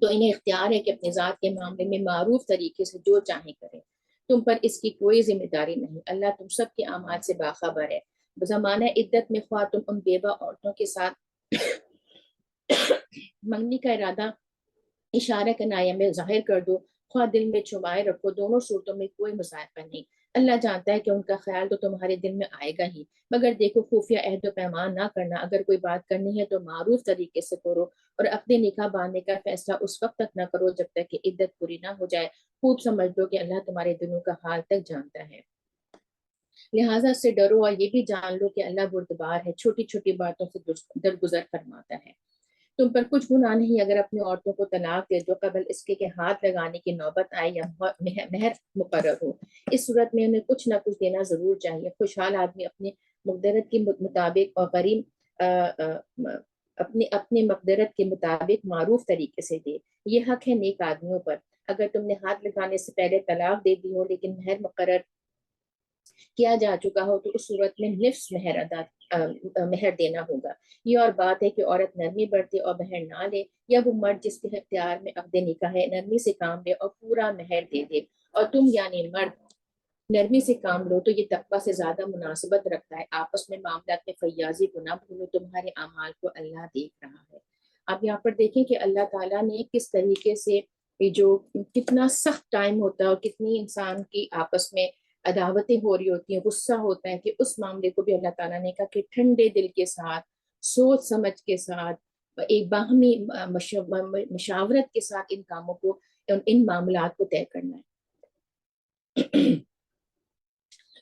تو انہیں اختیار ہے کہ اپنی ذات کے معاملے میں معروف طریقے سے جو چاہیں کریں، تم پر اس کی کوئی ذمہ داری نہیں، اللہ تم سب کے اعمال سے باخبر ہے۔ زمانہ عدت میں خواہ تم ان بیوہ عورتوں کے ساتھ منگنی کا ارادہ اشارہ کنایہ میں ظاہر کر دو، خواہ دل میں چھپائے رکھو، دونوں صورتوں میں کوئی مذائقہ نہیں، اللہ جانتا ہے کہ ان کا خیال تو تمہارے دل میں آئے گا ہی، مگر دیکھو خفیہ عہد و پیمان نہ کرنا، اگر کوئی بات کرنی ہے تو معروف طریقے سے کرو، اور اپنے نکاح باندھنے کا فیصلہ اس وقت تک نہ کرو جب تک کہ عدت پوری نہ ہو جائے، خوب سمجھ لو کہ اللہ تمہارے دلوں کا حال تک جانتا ہے، لہٰذا سے ڈرو اور یہ بھی جان لو کہ اللہ بردبار ہے، چھوٹی چھوٹی باتوں سے درگزر فرماتا ہے۔ تم پر کچھ گناہ نہیں اگر اپنی عورتوں کو طلاق دے دو قبل اس کے کہ ہاتھ لگانے کی نوبت آئے یا مہر مقرر ہو، اس صورت میں انہیں کچھ نہ کچھ دینا ضرور چاہیے، خوشحال آدمی اپنے مقدرت کے مطابق اور غریب اپنے مقدرت کے مطابق معروف طریقے سے دے، یہ حق ہے نیک آدمیوں پر، اگر تم نے ہاتھ لگانے سے پہلے طلاق دے دی ہو لیکن مہر مقرر کیا جا چکا ہو تو اس صورت میں نصف مہر دینا ہوگا، یہ اور بات ہے کہ عورت نرمی برتے اور مہر نہ لے، یا وہ مرد جس کے اختیار میں عقد نکاح ہے نرمی سے کام لے اور پورا مہر دے دے، اور تم یعنی مرد نرمی سے کام لو تو یہ تقویٰ سے زیادہ مناسبت رکھتا ہے، آپس میں معاملات میں فیاضی کو نہ بھولو، تمہارے اعمال کو اللہ دیکھ رہا ہے۔ آپ یہاں پر دیکھیں کہ اللہ تعالیٰ نے کس طریقے سے یہ جو کتنا سخت ٹائم ہوتا ہے اور کتنی انسان کی آپس میں عداوتیں ہو رہی ہوتی ہیں، غصہ ہوتا ہے، کہ اس معاملے کو بھی اللہ تعالیٰ نے کہا کہ ٹھنڈے دل کے ساتھ، سوچ سمجھ کے ساتھ، ایک باہمی مشاورت کے ساتھ ان کاموں کو، ان معاملات کو طے کرنا ہے۔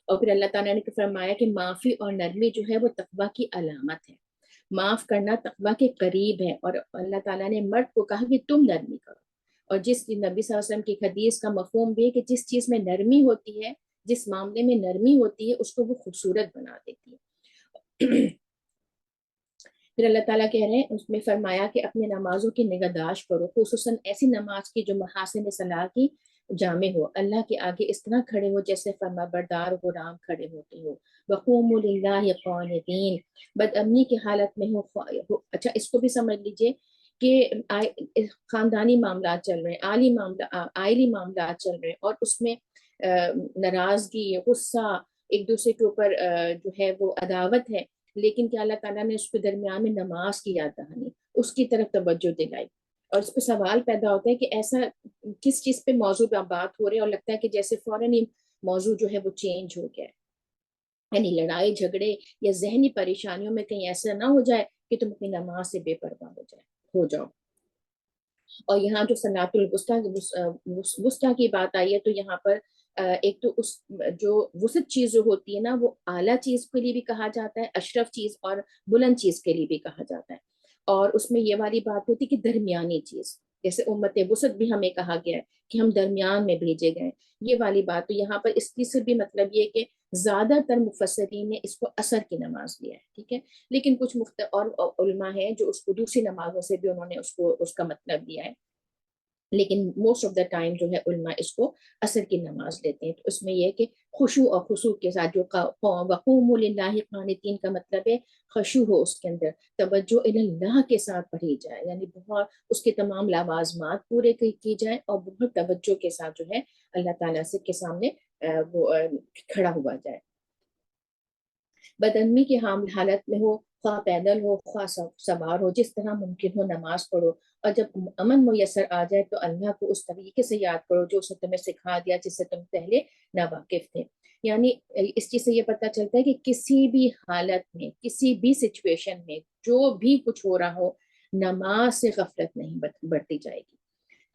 اور پھر اللہ تعالیٰ نے فرمایا کہ معافی اور نرمی جو ہے وہ تقویٰ کی علامت ہے، معاف کرنا تقویٰ کے قریب ہے، اور اللہ تعالیٰ نے مرد کو کہا کہ تم نرمی کرو، اور جس نبی صلی اللہ علیہ وسلم کی حدیث کا مفہوم بھی ہے کہ جس چیز میں نرمی ہوتی ہے، جس معاملے میں نرمی ہوتی ہے اس کو وہ خوبصورت بنا دیتی ہے۔ پھر اللہ تعالیٰ کہہ رہے ہیں اس میں فرمایا کہ اپنے نمازوں کی نگہداشت کرو، خصوصاً ایسی نماز کی جو محاسن صلاح کی جامع ہو، اللہ کے آگے اس طرح کھڑے ہو جیسے فرما بردار غلام کھڑے ہوتے ہو، وقوموا للہ قانتین، بد امنی کی حالت میں ہو۔ اچھا اس کو بھی سمجھ لیجئے کہ خاندانی معاملات چل رہے ہیں، آئلی معاملات چل رہے ہیں، اور اس میں ناراضگی، غصہ، ایک دوسرے کے اوپر جو ہے وہ عداوت ہے، لیکن کیا اللہ تعالیٰ نے اس کے درمیان میں نماز کی یاد دہانی، اس کی طرف توجہ دلائی، اور اس پہ سوال پیدا ہوتا ہے کہ ایسا کس چیز پہ موضوع پہ بات ہو رہی ہے، اور لگتا ہے کہ جیسے فوراً ہی موضوع جو ہے وہ چینج ہو گیا ہے، یعنی لڑائی جھگڑے یا ذہنی پریشانیوں میں کہیں ایسا نہ ہو جائے کہ تم اپنی نماز سے بے پرواہ ہو جاؤ۔ اور یہاں جو صلاۃ الوسطیٰ کی بات آئی ہے تو یہاں پر ایک تو اس جو وسط چیز جو ہوتی ہے نا وہ اعلیٰ چیز کے لیے بھی کہا جاتا ہے، اشرف چیز اور بلند چیز کے لیے بھی کہا جاتا ہے، اور اس میں یہ والی بات ہوتی ہے کہ درمیانی چیز، جیسے امت وسط بھی ہمیں کہا گیا ہے کہ ہم درمیان میں بھیجے گئے، یہ والی بات، تو یہاں پر اس چیز سے بھی مطلب یہ کہ زیادہ تر مفسرین نے اس کو عصر کی نماز لیا ہے، ٹھیک ہے، لیکن کچھ اور علماء ہیں جو اس کو دوسری نمازوں سے بھی انہوں نے اس کا مطلب لیا ہے، لیکن موسٹ آف دا ٹائم جو ہے علماء اس کو عصر کی نماز لیتے ہیں، تو اس میں یہ ہے کہ خشوع اور خضوع کے ساتھ، جو وقوموا للہ قانتین کا مطلب ہے خشوع ہو، اس کے اندر توجہ اللہ کے ساتھ پڑھی جائے، یعنی بہت اس کے تمام لوازمات پورے کی جائیں اور بہت توجہ کے ساتھ جو ہے اللہ تعالیٰ سے کے سامنے وہ کھڑا ہوا جائے، بدعمنی کی حالت میں ہو، خواہ پیدل ہو خواہ سوار ہو، جس طرح ممکن ہو نماز پڑھو، اور جب امن میسر آ جائے تو اللہ کو اس طریقے سے یاد کرو جو اس نے تمہیں سکھا دیا جس سے تم پہلے ناواقف تھے، یعنی اس چیز سے یہ پتہ چلتا ہے کہ کسی بھی حالت میں، کسی بھی سچویشن میں، جو بھی کچھ ہو رہا ہو، نماز سے غفلت نہیں برتی جائے گی۔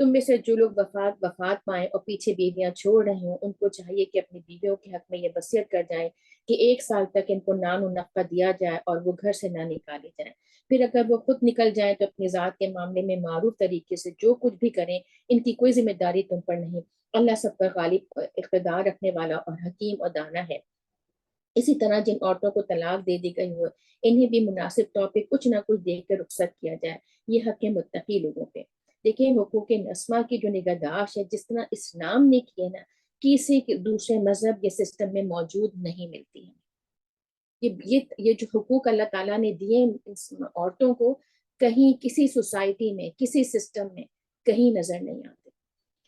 تم میں سے جو لوگ وفات پائیں اور پیچھے بیویاں چھوڑ رہے ہوں، ان کو چاہیے کہ اپنی بیویوں کے حق میں یہ وصیت کر جائیں کہ 1 سال تک ان کو نان و نفقہ دیا جائے اور وہ گھر سے نہ نکالے جائیں، پھر اگر وہ خود نکل جائیں تو اپنی ذات کے معاملے میں معروف طریقے سے جو کچھ بھی کریں، ان کی کوئی ذمہ داری تم پر نہیں، اللہ سب پر غالب اقتدار رکھنے والا اور حکیم اور دانا ہے۔ اسی طرح جن عورتوں کو طلاق دے دی گئی ہو، انہیں بھی مناسب طور پہ کچھ نہ کچھ دے کر رخصت کیا جائے، یہ حق متقی لوگوں پہ۔ دیکھیں حقوق نسواں کی جو نگہداشت ہے، جس طرح اسلام نے کی ہے نا، کسی دوسرے مذہب یا سسٹم میں موجود نہیں ملتی ہے۔ یہ جو حقوق اللہ تعالیٰ نے دیے عورتوں کو، کہیں کسی سوسائٹی میں، کسی سسٹم میں کہیں نظر نہیں آتے۔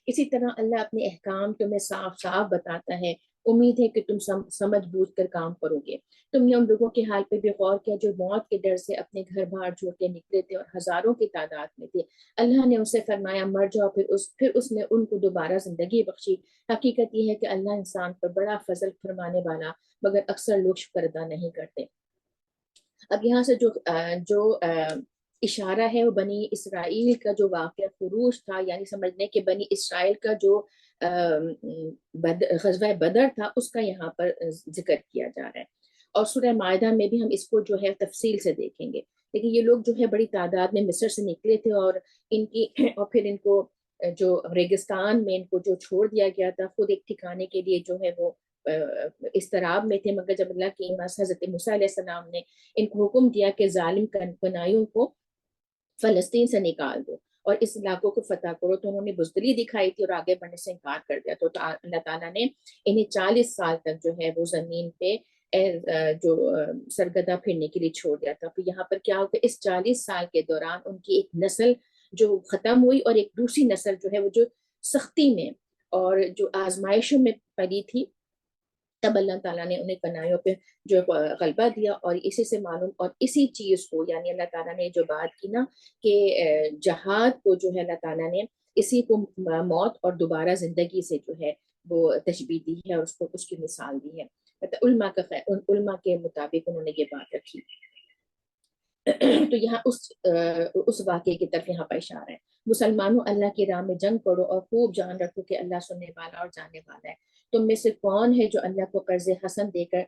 اسی طرح اللہ اپنے احکام تمہیں صاف صاف بتاتا ہے، امید ہے کہ تم سمجھ بوجھ کر کام کرو گے۔ تم نے ان لوگوں کے حال پہ بھی غور کیا جو موت کے ڈر سے اپنے گھر باہر چھوڑ کے نکلے تھے اور ہزاروں کی تعداد میں تھے۔ اللہ نے اسے فرمایا مر جاؤ، پھر اس نے ان کو دوبارہ زندگی بخشی۔ حقیقت یہ ہے کہ اللہ انسان پر بڑا فضل فرمانے والا، مگر اکثر لوگ شکر ادا نہیں کرتے۔ اب یہاں سے جو اشارہ ہے وہ بنی اسرائیل کا جو واقعہ خروج تھا، یعنی سمجھنے کہ بنی اسرائیل کا جو غزوہ بدر تھا اس کا یہاں پر ذکر کیا جا رہا ہے، اور سورہ مائدہ میں بھی ہم اس کو جو ہے تفصیل سے دیکھیں گے۔ لیکن یہ لوگ جو ہے بڑی تعداد میں مصر سے نکلے تھے، اور پھر ان کو جو ریگستان میں ان کو جو چھوڑ دیا گیا تھا خود ایک ٹھکانے کے لیے جو ہے وہ اضطراب میں تھے، مگر جب اللہ کی حضرت موسیٰ علیہ السلام نے ان کو حکم دیا کہ ظالم کنائیوں کو فلسطین سے نکال دو اور اس علاقوں کو فتح کرو، تو انہوں نے بزدلی دکھائی تھی اور آگے بڑھنے سے انکار کر دیا۔ تو اللہ تعالیٰ نے انہیں 40 سال تک جو ہے وہ زمین پہ جو سرگردہ پھرنے کے لیے چھوڑ دیا تھا۔ تو یہاں پر کیا ہوگا، اس 40 سال کے دوران ان کی ایک نسل جو ختم ہوئی اور ایک دوسری نسل جو ہے وہ جو سختی میں اور جو آزمائشوں میں پلی تھی، تب اللہ تعالیٰ نے انہیں کنائیوں پہ جو غلبہ دیا۔ اور اسی سے معلوم، اور اسی چیز کو یعنی اللہ تعالیٰ نے جو بات کی نا کہ جہاد کو جو ہے اللہ تعالیٰ نے اسی کو موت اور دوبارہ زندگی سے جو ہے وہ تشبیہ دی ہے اور اس کی مثال دی ہے۔ علماء کے مطابق انہوں نے یہ بات رکھی۔ تو یہاں اس واقعے کی طرف یہاں پر اشارہ ہے۔ مسلمانوں اللہ کی راہ میں جنگ کرو اور خوب جان رکھو کہ اللہ سننے والا اور جاننے والا ہے۔ تم میں سے کون ہے جو اللہ کو قرض حسن دے کر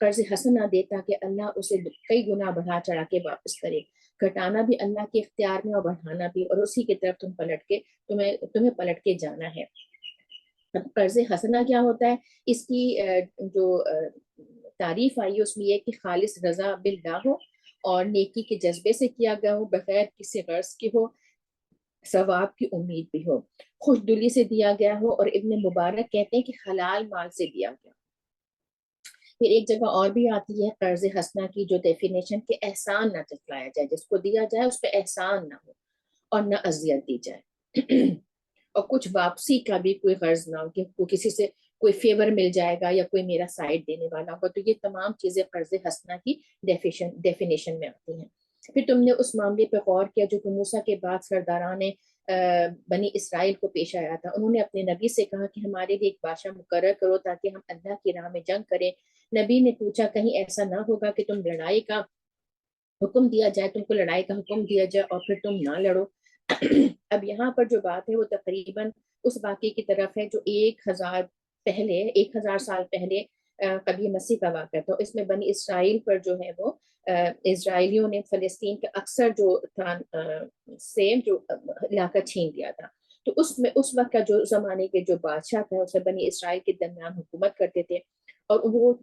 قرض حسن نہ دے تاکہ اللہ اسے کئی گنا بڑھا چڑھا کے واپس کرے۔ گھٹانا بھی اللہ کے اختیار میں اور بڑھانا بھی، اور اسی کی طرف تمہیں پلٹ کے جانا ہے۔ قرض حسنہ کیا ہوتا ہے؟ اس کی جو تعریف آئی ہے اس میں یہ کہ خالص رضا باللہ ہو اور نیکی کے جذبے سے کیا گیا ہو، بغیر کسی غرض کے ہو، ثواب کی امید بھی ہو، خوش دلی سے دیا گیا ہو، اور ابن مبارک کہتے ہیں کہ حلال مال سے دیا گیا۔ پھر ایک جگہ اور بھی آتی ہے قرض حسنہ کی جو ڈیفینیشن کہ احسان نہ جتلایا جائے، جس کو دیا جائے اس پہ احسان نہ ہو اور نہ اذیت دی جائے، اور کچھ واپسی کا بھی کوئی غرض نہ ہو کہ کسی سے کوئی فیور مل جائے گا یا کوئی میرا سائڈ دینے والا ہوگا۔ تو یہ تمام چیزیں قرض حسنہ کی ڈیفینیشن میں آتی ہیں۔ پھر تم نے اس معاملے پہ غور کیا جو موسیٰ کے بعد سرداران بنی اسرائیل کو پیش آیا تھا۔ انہوں نے اپنے نبی سے کہا کہ ہمارے لیے ایک بادشاہ مقرر کرو تاکہ ہم اللہ کی راہ میں جنگ کریں۔ نبی نے پوچھا کہیں ایسا نہ ہوگا کہ تم لڑائی کا حکم دیا جائے، تم کو لڑائی کا حکم دیا جائے اور پھر تم نہ لڑو۔ اب یہاں پر جو بات ہے وہ تقریباً اس واقعے کی طرف ہے جو 1000 سال پہلے قبی مسیح کا واقعہ تھا۔ اس میں بنی اسرائیل پر جو ہے وہ اسرائیلیوں نے فلسطین کے اکثر جو تھا سے جو علاقہ چھین لیا تھا۔ تو اس وقت کا جو زمانے کے جو بادشاہ تھا اسے بنی اسرائیل کے درمیان حکومت کرتے تھے اور وہ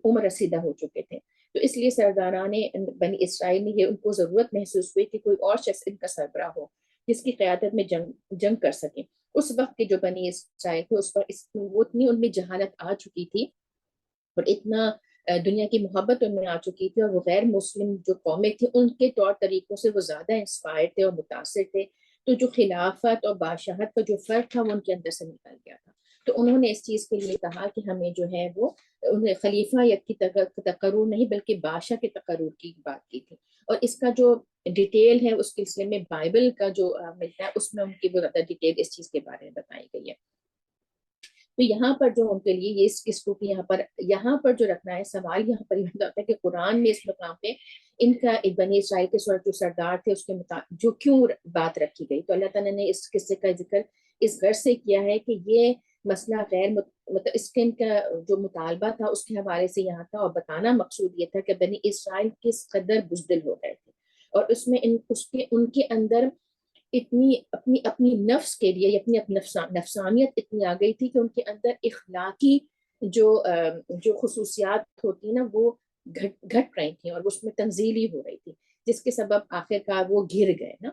عمر رسیدہ ہو چکے تھے۔ تو اس لیے سرداران بنی اسرائیل نے یہ ان کو ضرورت محسوس ہوئی کہ کوئی اور شخص ان کا سربراہ ہو جس کی قیادت میں جنگ کر سکے۔ اس وقت کے جو بنی اسرائیل تھے اس پر وہ اتنی ان میں جہالت آ چکی تھی اور اتنا دنیا کی محبت ان میں آ چکی تھی، اور وہ غیر مسلم جو قومیں تھیں ان کے طور طریقوں سے وہ زیادہ انسپائر تھے اور متاثر تھے۔ تو جو خلافت اور بادشاہت کا جو فرق تھا وہ ان کے اندر سے نکل گیا تھا۔ تو انہوں نے اس چیز کے لیے کہا کہ ہمیں جو ہے وہ خلیفہ کی تقرر نہیں بلکہ بادشاہ کے تقرر کی بات کی تھی، اور اس کا جو ڈیٹیل ہے اس سلسلے میں بائبل کا جو ملتا ہے اس میں ان کی بہت زیادہ ڈیٹیل اس چیز کے بارے میں بتائی گئی ہے۔ تو یہاں پر جو ان کے لیے یہ اس کو یہاں پر جو رکھنا ہے سوال یہاں پر یہ ہوتا ہے کہ قرآن میں اس مقام پہ ان کا ایک بنی اسرائیل کے جو سردار تھے اس کے مطابق جو کیوں بات رکھی گئی۔ تو اللہ تعالیٰ نے اس قصے کا ذکر اس غرض سے کیا ہے کہ یہ مسئلہ مطلب اس کے ان کا جو مطالبہ تھا اس کے حوالے سے یہاں تھا، اور بتانا مقصود یہ تھا کہ بنی اسرائیل کس قدر بزدل ہو گئے تھے، اور اس میں ان کے اندر اتنی اپنی نفس کے لیے اپنی نفسانیت اتنی آ گئی تھی کہ ان کے اندر اخلاقی جو خصوصیات ہوتی ہیں نا وہ گھٹ رہی تھیں اور اس میں تنزیلی ہو رہی تھی، جس کے سبب آخر کار وہ گر گئے نا۔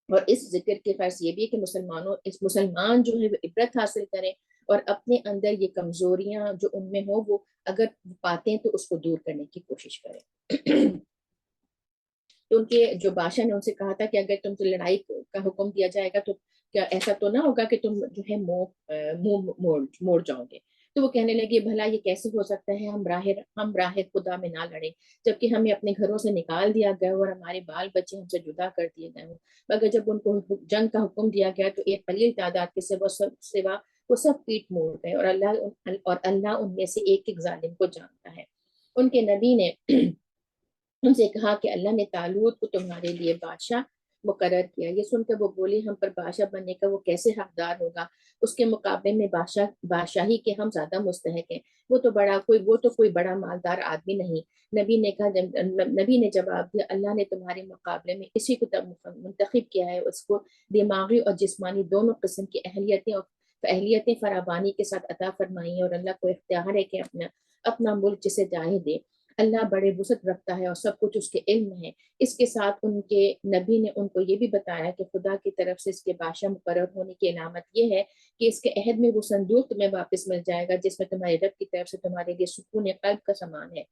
اور اس ذکر کے فرض یہ بھی ہے کہ مسلمان جو ہے وہ عبرت حاصل کریں اور اپنے اندر یہ کمزوریاں جو ان میں ہو وہ اگر پاتے ہیں تو اس کو دور کرنے کی کوشش کریں۔ تو ان کے جو بادشاہ نے ان سے کہا تھا کہ اگر تم کو لڑائی کا حکم دیا جائے گا تو کیا ایسا تو نہ ہوگا کہ تم جو ہے منہ موڑ جاؤ گے. تو وہ کہنے لگے بھلا یہ کیسے ہو سکتا ہے، ہم راہ خدا میں نہ لڑیں جبکہ ہمیں اپنے گھروں سے نکال دیا گیا اور ہمارے بال بچے ہم سے جدا کر دیے گئے ہوں. مگر جب ان کو جنگ کا حکم دیا گیا تو ایک قلیل تعداد کے سوا وہ سب پیٹ موڑ گئے، اور اللہ ان میں سے ایک ظالم کو جانتا ہے. ان کے نبی نے ان سے کہا کہ اللہ نے طالوت کو تمہارے لیے بادشاہ مقرر کیا. یہ سن کر وہ بولے ہم پر بادشاہ بننے کا وہ کیسے حقدار ہوگا، اس کے مقابلے میں بادشاہی کے ہم زیادہ مستحق ہیں. وہ تو کوئی بڑا مالدار آدمی نہیں. نبی نے جواب دیا اللہ نے تمہارے مقابلے میں اسی کو منتخب کیا ہے، اس کو دماغی اور جسمانی دونوں قسم کی اہلیتیں فراوانی کے ساتھ عطا فرمائی ہیں، اور اللہ کو اختیار ہے کہ اپنا ملک جسے چاہے دے. اللہ بڑے وسعت رکھتا ہے اور سب کچھ اس کے علم ہے. اس کے ساتھ ان کے نبی نے ان کو یہ بھی بتایا کہ خدا کی طرف سے اس کے بادشاہ مقرر ہونے کی علامت یہ ہے کہ اس کے عہد میں وہ صندوق تمہیں واپس مل جائے گا جس میں تمہارے رب کی طرف سے تمہارے لیے سکون قلب کا سامان ہے،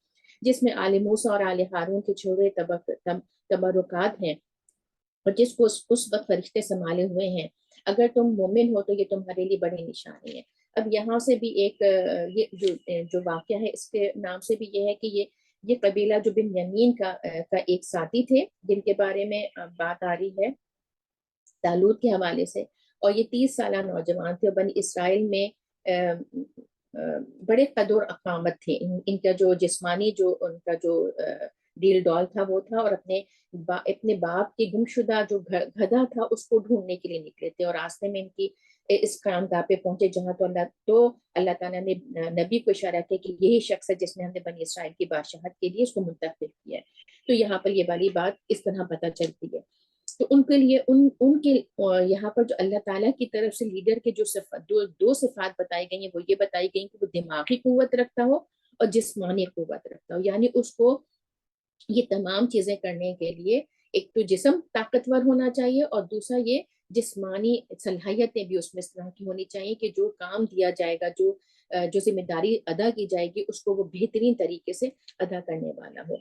جس میں آل موسیٰ اور آل ہارون کے چھوڑے تبرکات ہیں اور جس کو اس وقت فرشتے سنبھالے ہوئے ہیں. اگر تم مومن ہو تو یہ تمہارے لیے بڑی نشانی ہے. اب یہاں سے بھی ایک یہ جو واقعہ ہے اس کے نام سے بھی یہ ہے کہ یہ قبیلہ جو بن یمین کا ایک ساتھی تھے جن کے بارے میں بات آ رہی ہے طالوت کے حوالے سے، اور یہ 30 سالہ نوجوان تھے اور بنی اسرائیل میں بڑے قدر اقامت تھے. ان کا جو جسمانی جو ان کا جو ڈیل ڈال تھا وہ تھا، اور اپنے باپ کی گمشدہ جو گدھا تھا اس کو ڈھونڈنے کے لیے نکلے تھے، اور راستے میں ان کی اس قیام گاہ پہ پہنچے جہاں تو اللہ تعالیٰ نے نبی کو اشارہ کیا کہ یہی شخص ہے جس نے ہم نے بنی اسرائیل کی بادشاہت کے لیے اس کو منتخب کیا ہے. تو یہاں پر یہ والی بات اس طرح پتہ چلتی ہے. تو ان کے لیے ان کے یہاں پر جو اللہ تعالیٰ کی طرف سے لیڈر کے جو دو صفات بتائی گئی ہیں وہ یہ بتائی گئی کہ وہ دماغی قوت رکھتا ہو اور جسمانی قوت رکھتا ہو. یعنی اس کو یہ تمام چیزیں کرنے کے لیے ایک تو جسم طاقتور ہونا چاہیے اور دوسرا یہ جسمانی صلاحیتیں بھی اس میں اس طرح کی ہونی چاہیے کہ جو کام دیا جائے گا، جو ذمہ داری ادا کی جائے گی اس کو وہ بہترین طریقے سے ادا کرنے والا ہو.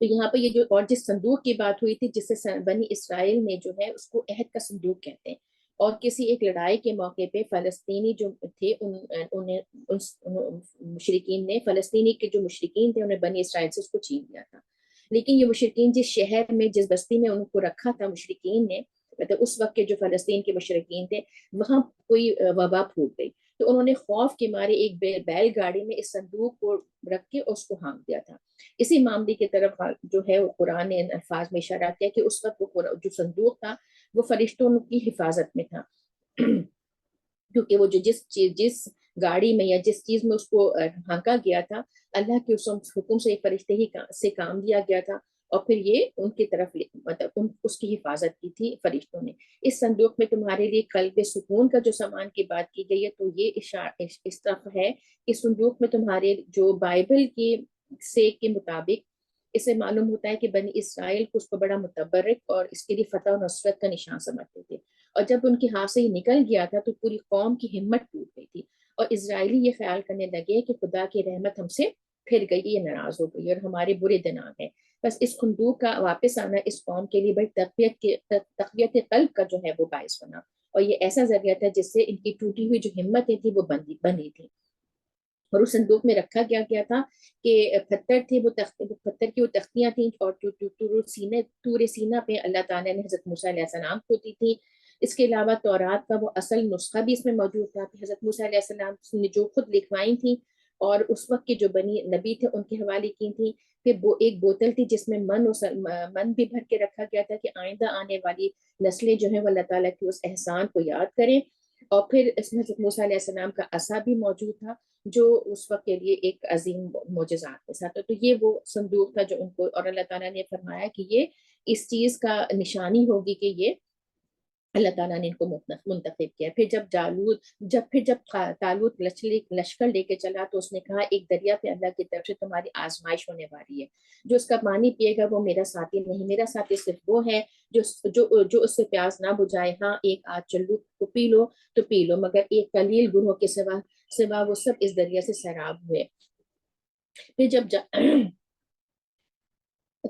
تو یہاں پہ یہ جو اور جس صندوق کی بات ہوئی تھی جس سے بنی اسرائیل میں جو ہے اس کو عہد کا صندوق کہتے ہیں، اور کسی ایک لڑائی کے موقع پہ فلسطینی جو تھے مشرکین نے فلسطینی کے جو مشرکین تھے انہیں بنی اسرائیل سے اس کو چھین لیا تھا. لیکن یہ مشرکین جس شہر میں جس بستی میں ان کو رکھا تھا مشرکین نے، مطلب اس وقت کے جو فلسطین کے مشرکین تھے وہاں کوئی وبا پھوٹ گئی، تو انہوں نے خوف کے مارے ایک بیل گاڑی میں اس صندوق کو رکھ کے اس کو ہانک دیا تھا. اسی معاملے کی طرف جو ہے قرآن نے الفاظ میں اشارہ کیا کہ اس وقت وہ جو صندوق تھا وہ فرشتوں کی حفاظت میں تھا کیونکہ وہ جو جس گاڑی میں یا جس چیز میں اس کو ہانکا گیا تھا اللہ کے حکم سے ایک فرشتے ہی سے کام دیا گیا تھا، اور پھر یہ ان کی طرف مطلب اس کی حفاظت کی تھی فرشتوں نے. اس صندوق میں تمہارے لیے قلب سکون کا جو سامان کی بات کی گئی ہے تو یہ اس طرف ہے کہ صندوق میں تمہارے جو بائبل کی سے کے مطابق اسے معلوم ہوتا ہے کہ بنی اسرائیل کو اس کو بڑا متبرک اور اس کے لیے فتح و نصرت کا نشان سمجھتے تھے، اور جب ان کے ہاتھ سے یہ نکل گیا تھا تو پوری قوم کی ہمت ٹوٹ گئی تھی، اور اسرائیلی یہ خیال کرنے لگے کہ خدا کی رحمت ہم سے پھر گئی، یہ ناراض ہو گئی اور ہمارے برے دن آ گئے. بس اس صندوق کا واپس آنا اس قوم کے لیے بڑی تقویت قلب کا جو ہے وہ باعث بنا، اور یہ ایسا ذریعہ تھا جس سے ان کی ٹوٹی ہوئی جو ہمتیں تھی وہ بنی تھی. اور اس صندوق میں رکھا گیا تھا کہ پتھر تھے پتھر کی وہ تختیاں تھیں، اور طور سینا پہ اللہ تعالیٰ نے حضرت موسیٰ علیہ السلام کو دی تھی. اس کے علاوہ تورات کا وہ اصل نسخہ بھی اس میں موجود تھا کہ حضرت موسیٰ علیہ السلام نے جو خود لکھوائی تھیں اور اس وقت کے جو بنی نبی تھے ان کے حوالے کی تھی. پھر وہ ایک بوتل تھی جس میں من بھی بھر کے رکھا گیا تھا کہ آئندہ آنے والی نسلیں جو ہیں وہ اللہ تعالیٰ کے اس احسان کو یاد کریں. اور پھر اس میں حضرت موسیٰ علیہ السلام کا عصا بھی موجود تھا جو اس وقت کے لیے ایک عظیم معجزات کے ساتھ. تو یہ وہ صندوق تھا جو ان کو، اور اللہ تعالیٰ نے فرمایا کہ یہ اس چیز کا نشانی ہوگی کہ یہ اللہ تعالیٰ نے ان کو منتخب کیا. پھر جب طالوت لشکر لے کے چلا تو اس نے کہا ایک دریا پہ اللہ کی طرف سے تمہاری آزمائش ہونے والی ہے، جو اس کا پانی پیے گا وہ میرا ساتھی نہیں، میرا ساتھی صرف وہ ہے جو اس سے پیاس نہ بجھائے. ہاں ایک آدھ چلو تو پی لو مگر ایک قلیل گروہ کے سوا وہ سب اس دریا سے سیراب ہوئے. پھر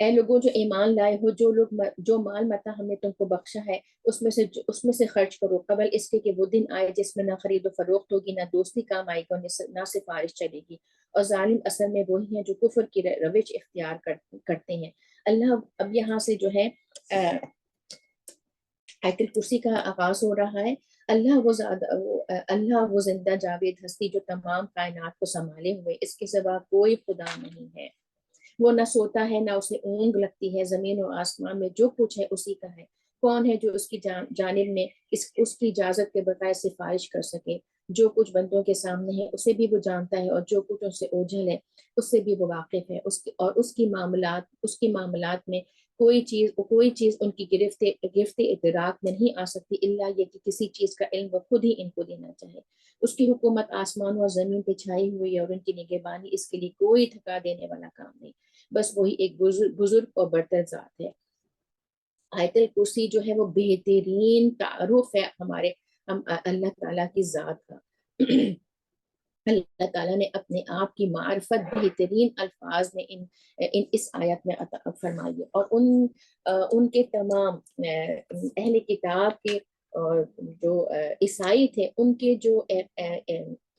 اے لوگوں جو ایمان لائے ہو، جو مال متا ہم نے تم کو بخشا ہے اس میں سے خرچ کرو، قبل اس کے کہ وہ دن آئے جس میں نہ خرید و فروخت ہوگی، نہ دوستی کام آئے گی اور نہ سفارش چلے گی، اور ظالم اصل میں وہی ہیں جو کفر کی روش اختیار کرتے ہیں۔ اللہ اب یہاں سے جو ہے آیت الکرسی کا آغاز ہو رہا ہے۔ اللہ وہ زندہ جاوید ہستی جو تمام کائنات کو سنبھالے ہوئے، اس کے سوا کوئی خدا نہیں ہے۔ وہ نہ سوتا ہے نہ اسے اونگ لگتی ہے، زمین و آسمان میں جو کچھ ہے اسی کا ہے۔ کون ہے جو اس کی جانب میں اس کی اجازت کے بغیر سفارش کر سکے؟ جو کچھ بندوں کے سامنے ہے اسے بھی وہ جانتا ہے، اور جو کچھ ان سے اوجھل ہے اس سے بھی وہ واقف ہے۔ اور اس کی معاملات میں کوئی چیز ان کی گرفت ادراک میں نہیں آ سکتی، الا یہ کہ کسی چیز کا علم وہ خود ہی ان کو دینا چاہے۔ اس کی حکومت آسمان اور زمین پہ چھائی ہوئی ہے، اور ان کی نگہبانی اس کے لیے کوئی تھکا دینے والا کام نہیں، بس وہی ایک بزرگ اور برتر ذات ہے۔ آیت الکرسی جو ہے وہ بہترین تعارف ہے ہمارے اللہ تعالیٰ کی ذات کا۔ اللہ تعالیٰ نے اپنے آپ کی معرفت بہترین الفاظ میں اس آیت میں عطا فرمائی ہے، اور ان کے تمام اہل کتاب کے جو عیسائی تھے، ان کے جو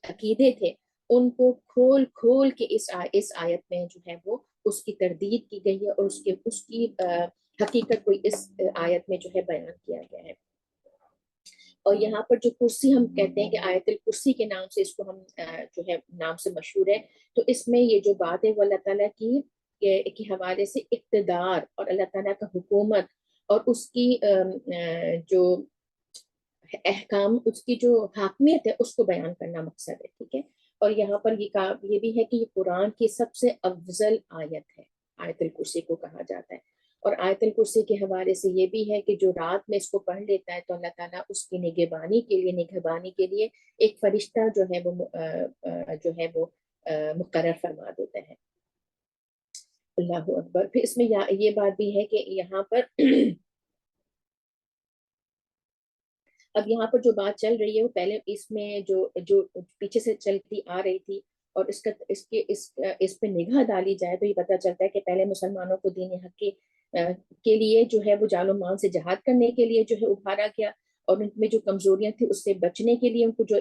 عقیدے تھے، ان کو کھول کھول کے اس آیت میں جو ہے وہ اس کی تردید کی گئی ہے، اور اس کی حقیقت کو اس آیت میں جو ہے بیان کیا گیا ہے۔ اور یہاں پر جو کرسی ہم کہتے ہیں کہ آیت الکرسی کے نام سے اس کو ہم جو ہے نام سے مشہور ہے، تو اس میں یہ جو بات ہے وہ اللہ تعالیٰ کی حوالے سے اقتدار اور اللہ تعالیٰ کا حکومت اور اس کی جو احکام، اس کی جو حاکمیت ہے اس کو بیان کرنا مقصد ہے، ٹھیک ہے۔ اور یہاں پر یہ بھی ہے کہ یہ قرآن کی سب سے افضل آیت ہے، آیت الکرسی کو کہا جاتا ہے۔ اور آیت الکرسی کے حوالے سے یہ بھی ہے کہ جو رات میں اس کو پڑھ لیتا ہے تو اللہ تعالیٰ اس کی نگہبانی کے لیے ایک فرشتہ جو ہے وہ مقرر فرما دیتا ہے۔ اللہ اکبر۔ پھر اس میں یہ بات بھی ہے کہ یہاں پر اب یہاں پر جو بات چل رہی ہے وہ پہلے اس میں جو پیچھے سے چلتی آ رہی تھی، اور اس پہ نگاہ ڈالی جائے تو یہ پتہ چلتا ہے کہ پہلے مسلمانوں کو دین حق کے لیے جو ہے وہ جان و مال سے جہاد کرنے کے لیے جو ہے ابھارا گیا، اور ان میں جو کمزوریاں تھیں اس سے بچنے کے لیے ان کو جو